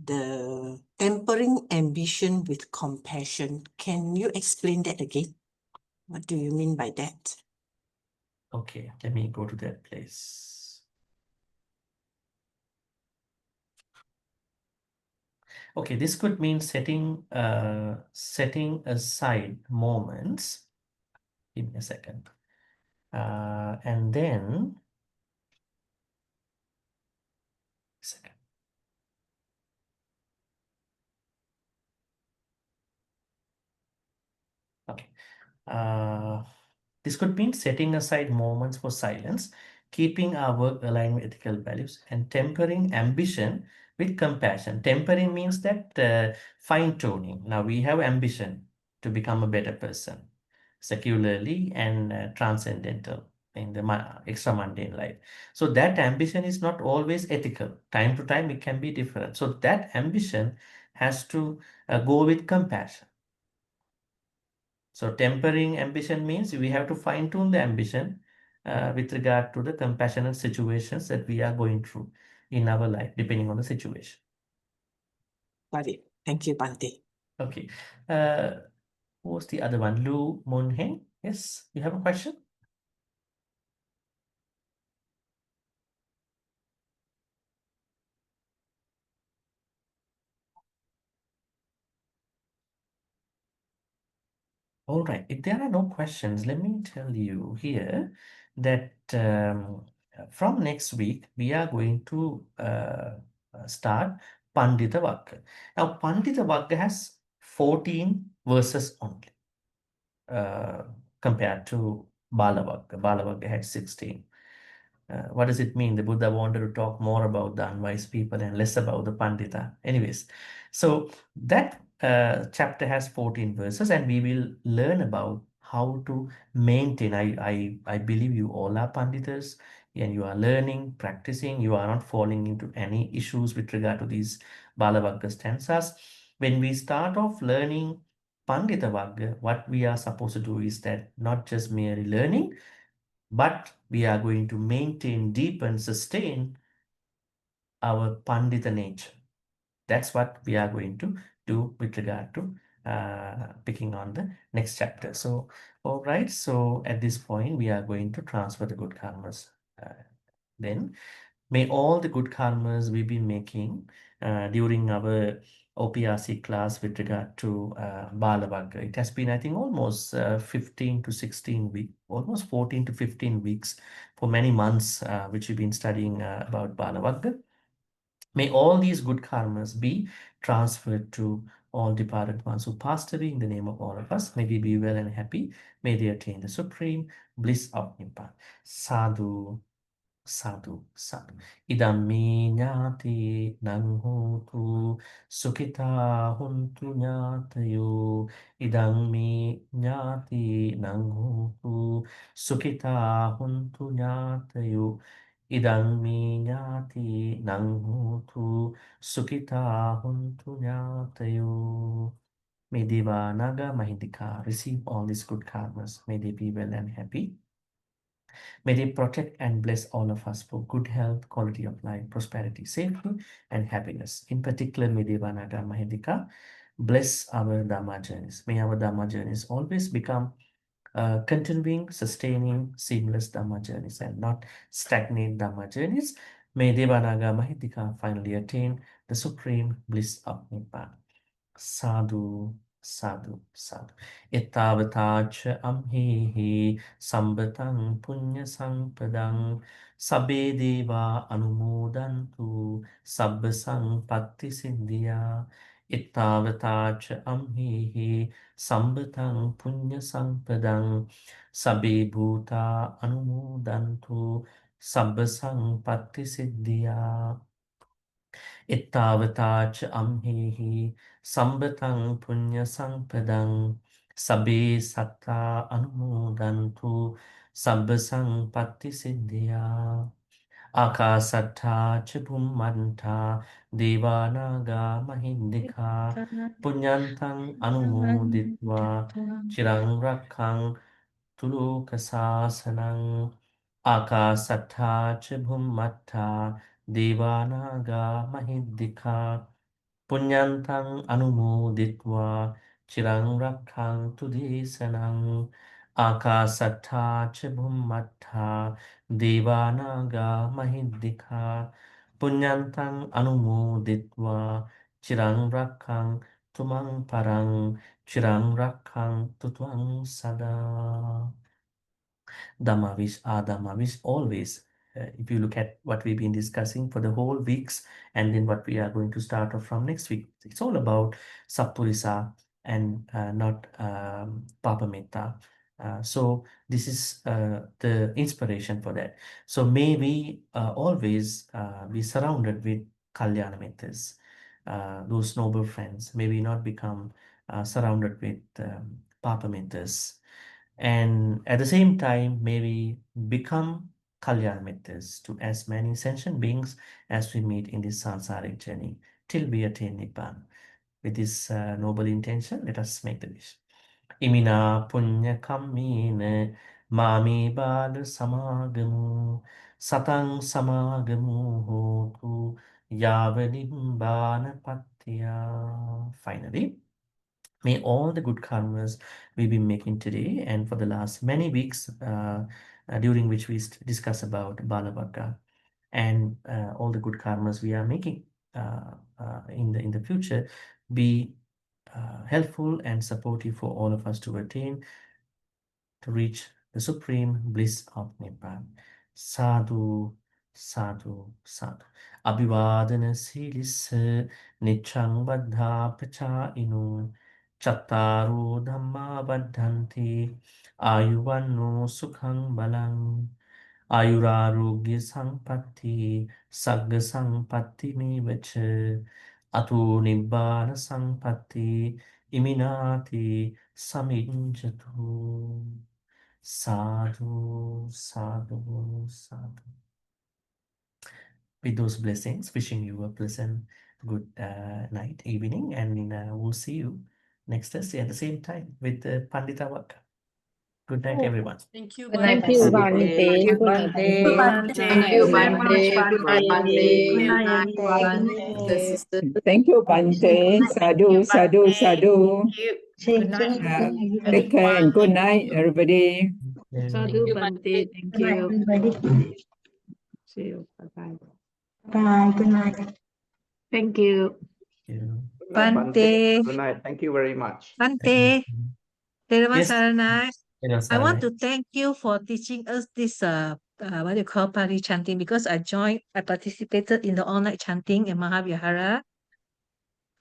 the tempering ambition with compassion. Can you explain that again? What do you mean by that? Okay, let me go to that place. Okay, this could mean setting aside moments. Give me a second. And then second. Okay. This could mean setting aside moments for silence, keeping our work aligned with ethical values, and tempering ambition with compassion. Tempering means that fine-tuning. Now we have ambition to become a better person, secularly and transcendental in the extra mundane life. So that ambition is not always ethical. Time to time, it can be different. So that ambition has to go with compassion. So tempering ambition means we have to fine tune the ambition with regard to the compassionate situations that we are going through in our life, depending on the situation. Got it. Thank you, Bhante. Okay. Who was the other one? Lu Moon Heng? Yes, you have a question? All right. If there are no questions, let me tell you here that from next week, we are going to start Pandita Vakka. Now, Pandita Vakka has 14 verses only compared to Bala Vakka. Bala Vakka had 16. What does it mean? The Buddha wanted to talk more about the unwise people and less about the Pandita. Anyways, so that chapter has 14 verses, and we will learn about how to maintain. I believe you all are Panditas, and you are learning, practicing. You are not falling into any issues with regard to these Balavagga stanzas. When we start off learning Pandita Vagga, what we are supposed to do is that not just merely learning, but we are going to maintain, deepen, sustain our Pandita nature. That's what we are going to do with regard to picking on the next chapter. So, all right. So at this point, we are going to transfer the good karmas. Then may all the good karmas we've been making during our OPRC class with regard to Balavagga. It has been, I think, almost 15 to 16 weeks, almost 14 to 15 weeks for many months, which we've been studying about Balavagga. May all these good karmas be transferred to all departed ones who passed away in the name of all of us. May we be well and happy. May they attain the supreme bliss of Nibbana. Sadhu. Sadhu, sadhu. Idam me nyati nang hotu sukita huntu nyatayo. Idam me nyati nang hotu sukita huntu nyatayo. Idam me nyati nang hotu sukita huntu nyatayo. May Deva Naga Mahindika receive all these good karmas. May they be well and happy. May they protect and bless all of us for good health, quality of life, prosperity, safety, and happiness. In particular, may Devanaga Mahindika bless our Dhamma journeys. May our Dhamma journeys always become continuing, sustaining, seamless Dhamma journeys and not stagnant Dhamma journeys. May Devanaga Mahindika finally attain the supreme bliss of Nibbana. Sadhu, sadhu, sadhu. Ittavatacha amhehi sambatang punya sampadang sabbe deva anumodantu sabba sampatti siddhya. Ittavatacha amhehi sambatang punya sampadang sabbe bhuta anumodantu sabba sampatti siddhya. Ittavatacha amhehi sambatang punya sampadang sabbe satta anumodantu sabba sampatti siddhya. Akasattha Chibhummanta Devanaga Mahindika Punyantang Anumoditva Chirang Rakhang Tulukasasanang Akasattha Chibhummata Devanaga Mahindika Punyantang Anumoditva Chirang Rakhang Tudisanang Akasattha Chibhummata Devanaga Mahindika Punyantang Anumoditva Chirang Rakhang Tumang Parang Chirang Rakhang Tutwang Sada Dhammavis always. If you look at what we've been discussing for the whole weeks and then what we are going to start off from next week, it's all about Sappurisa and not Papametta. So this is the inspiration for that. So may we always be surrounded with Kalyana Mittas, those noble friends. May we not become surrounded with Papamittas. And at the same time, may we become Kalyan Mittas to as many sentient beings as we meet in this samsaric journey till we attain Nibbana. With this noble intention, let us make the wish. Imina punya kammine mami bala samagamu satang samagamu hotu yavanimbana patya. Finally, may all the good karmas we've been making today and for the last many weeks during which we discuss about Balabhadra and all the good karmas we are making in the future be helpful and supportive for all of us to attain, to reach the supreme bliss of Nibbana. Sadhu, sadhu, sadhu. Abhivadana silis nichang baddha pacha inu chattaru dhamma baddhanti ayuvanno sukhang balang ayurarogya sampatti sagga sampatti me vacha atu nibbana sampatti iminati saminjatu. Sadhu, sadhu, sadhu. With those blessings, wishing you a pleasant good night, evening, and we'll see you next Thursday at the same time with Pandita Vaka. Good night, everyone. Thank you, Good night, Bhante. Bhante. Good night, Bhante. Thank you, Very Bhante. much, Good night, Bhante. Bhante. Good night, everyone. Sister. Thank you, Bhante. Sadhu, sadhu, sadhu. Good night. Take care and good night, everybody. Sadhu Bhante. Thank Good night, you. everybody. See you. Bye-bye. Bye. Good night. Thank you. Bhante, Good night. Thank you very much. Bhante, Yes. Saranai. Hello, I want Saranai. to thank you for teaching us this what you call Pali chanting because I participated in the all-night chanting in Mahavihara.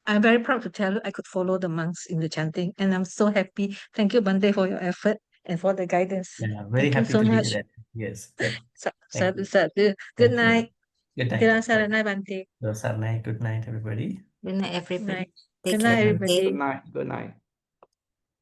I'm very proud to tell you I could follow the monks in the chanting and I'm so happy. Thank you, Bhante, for your effort and for the guidance. Yeah, very Thank you happy so to much. hear that. Yes, good. Sadhu, you. sadhu. Thank Good you. night. Good night. Tilang Saranai, Bhante. Saranai, good night, everybody. Good night, everybody. Take Good care. night, everybody. Good night. Good night.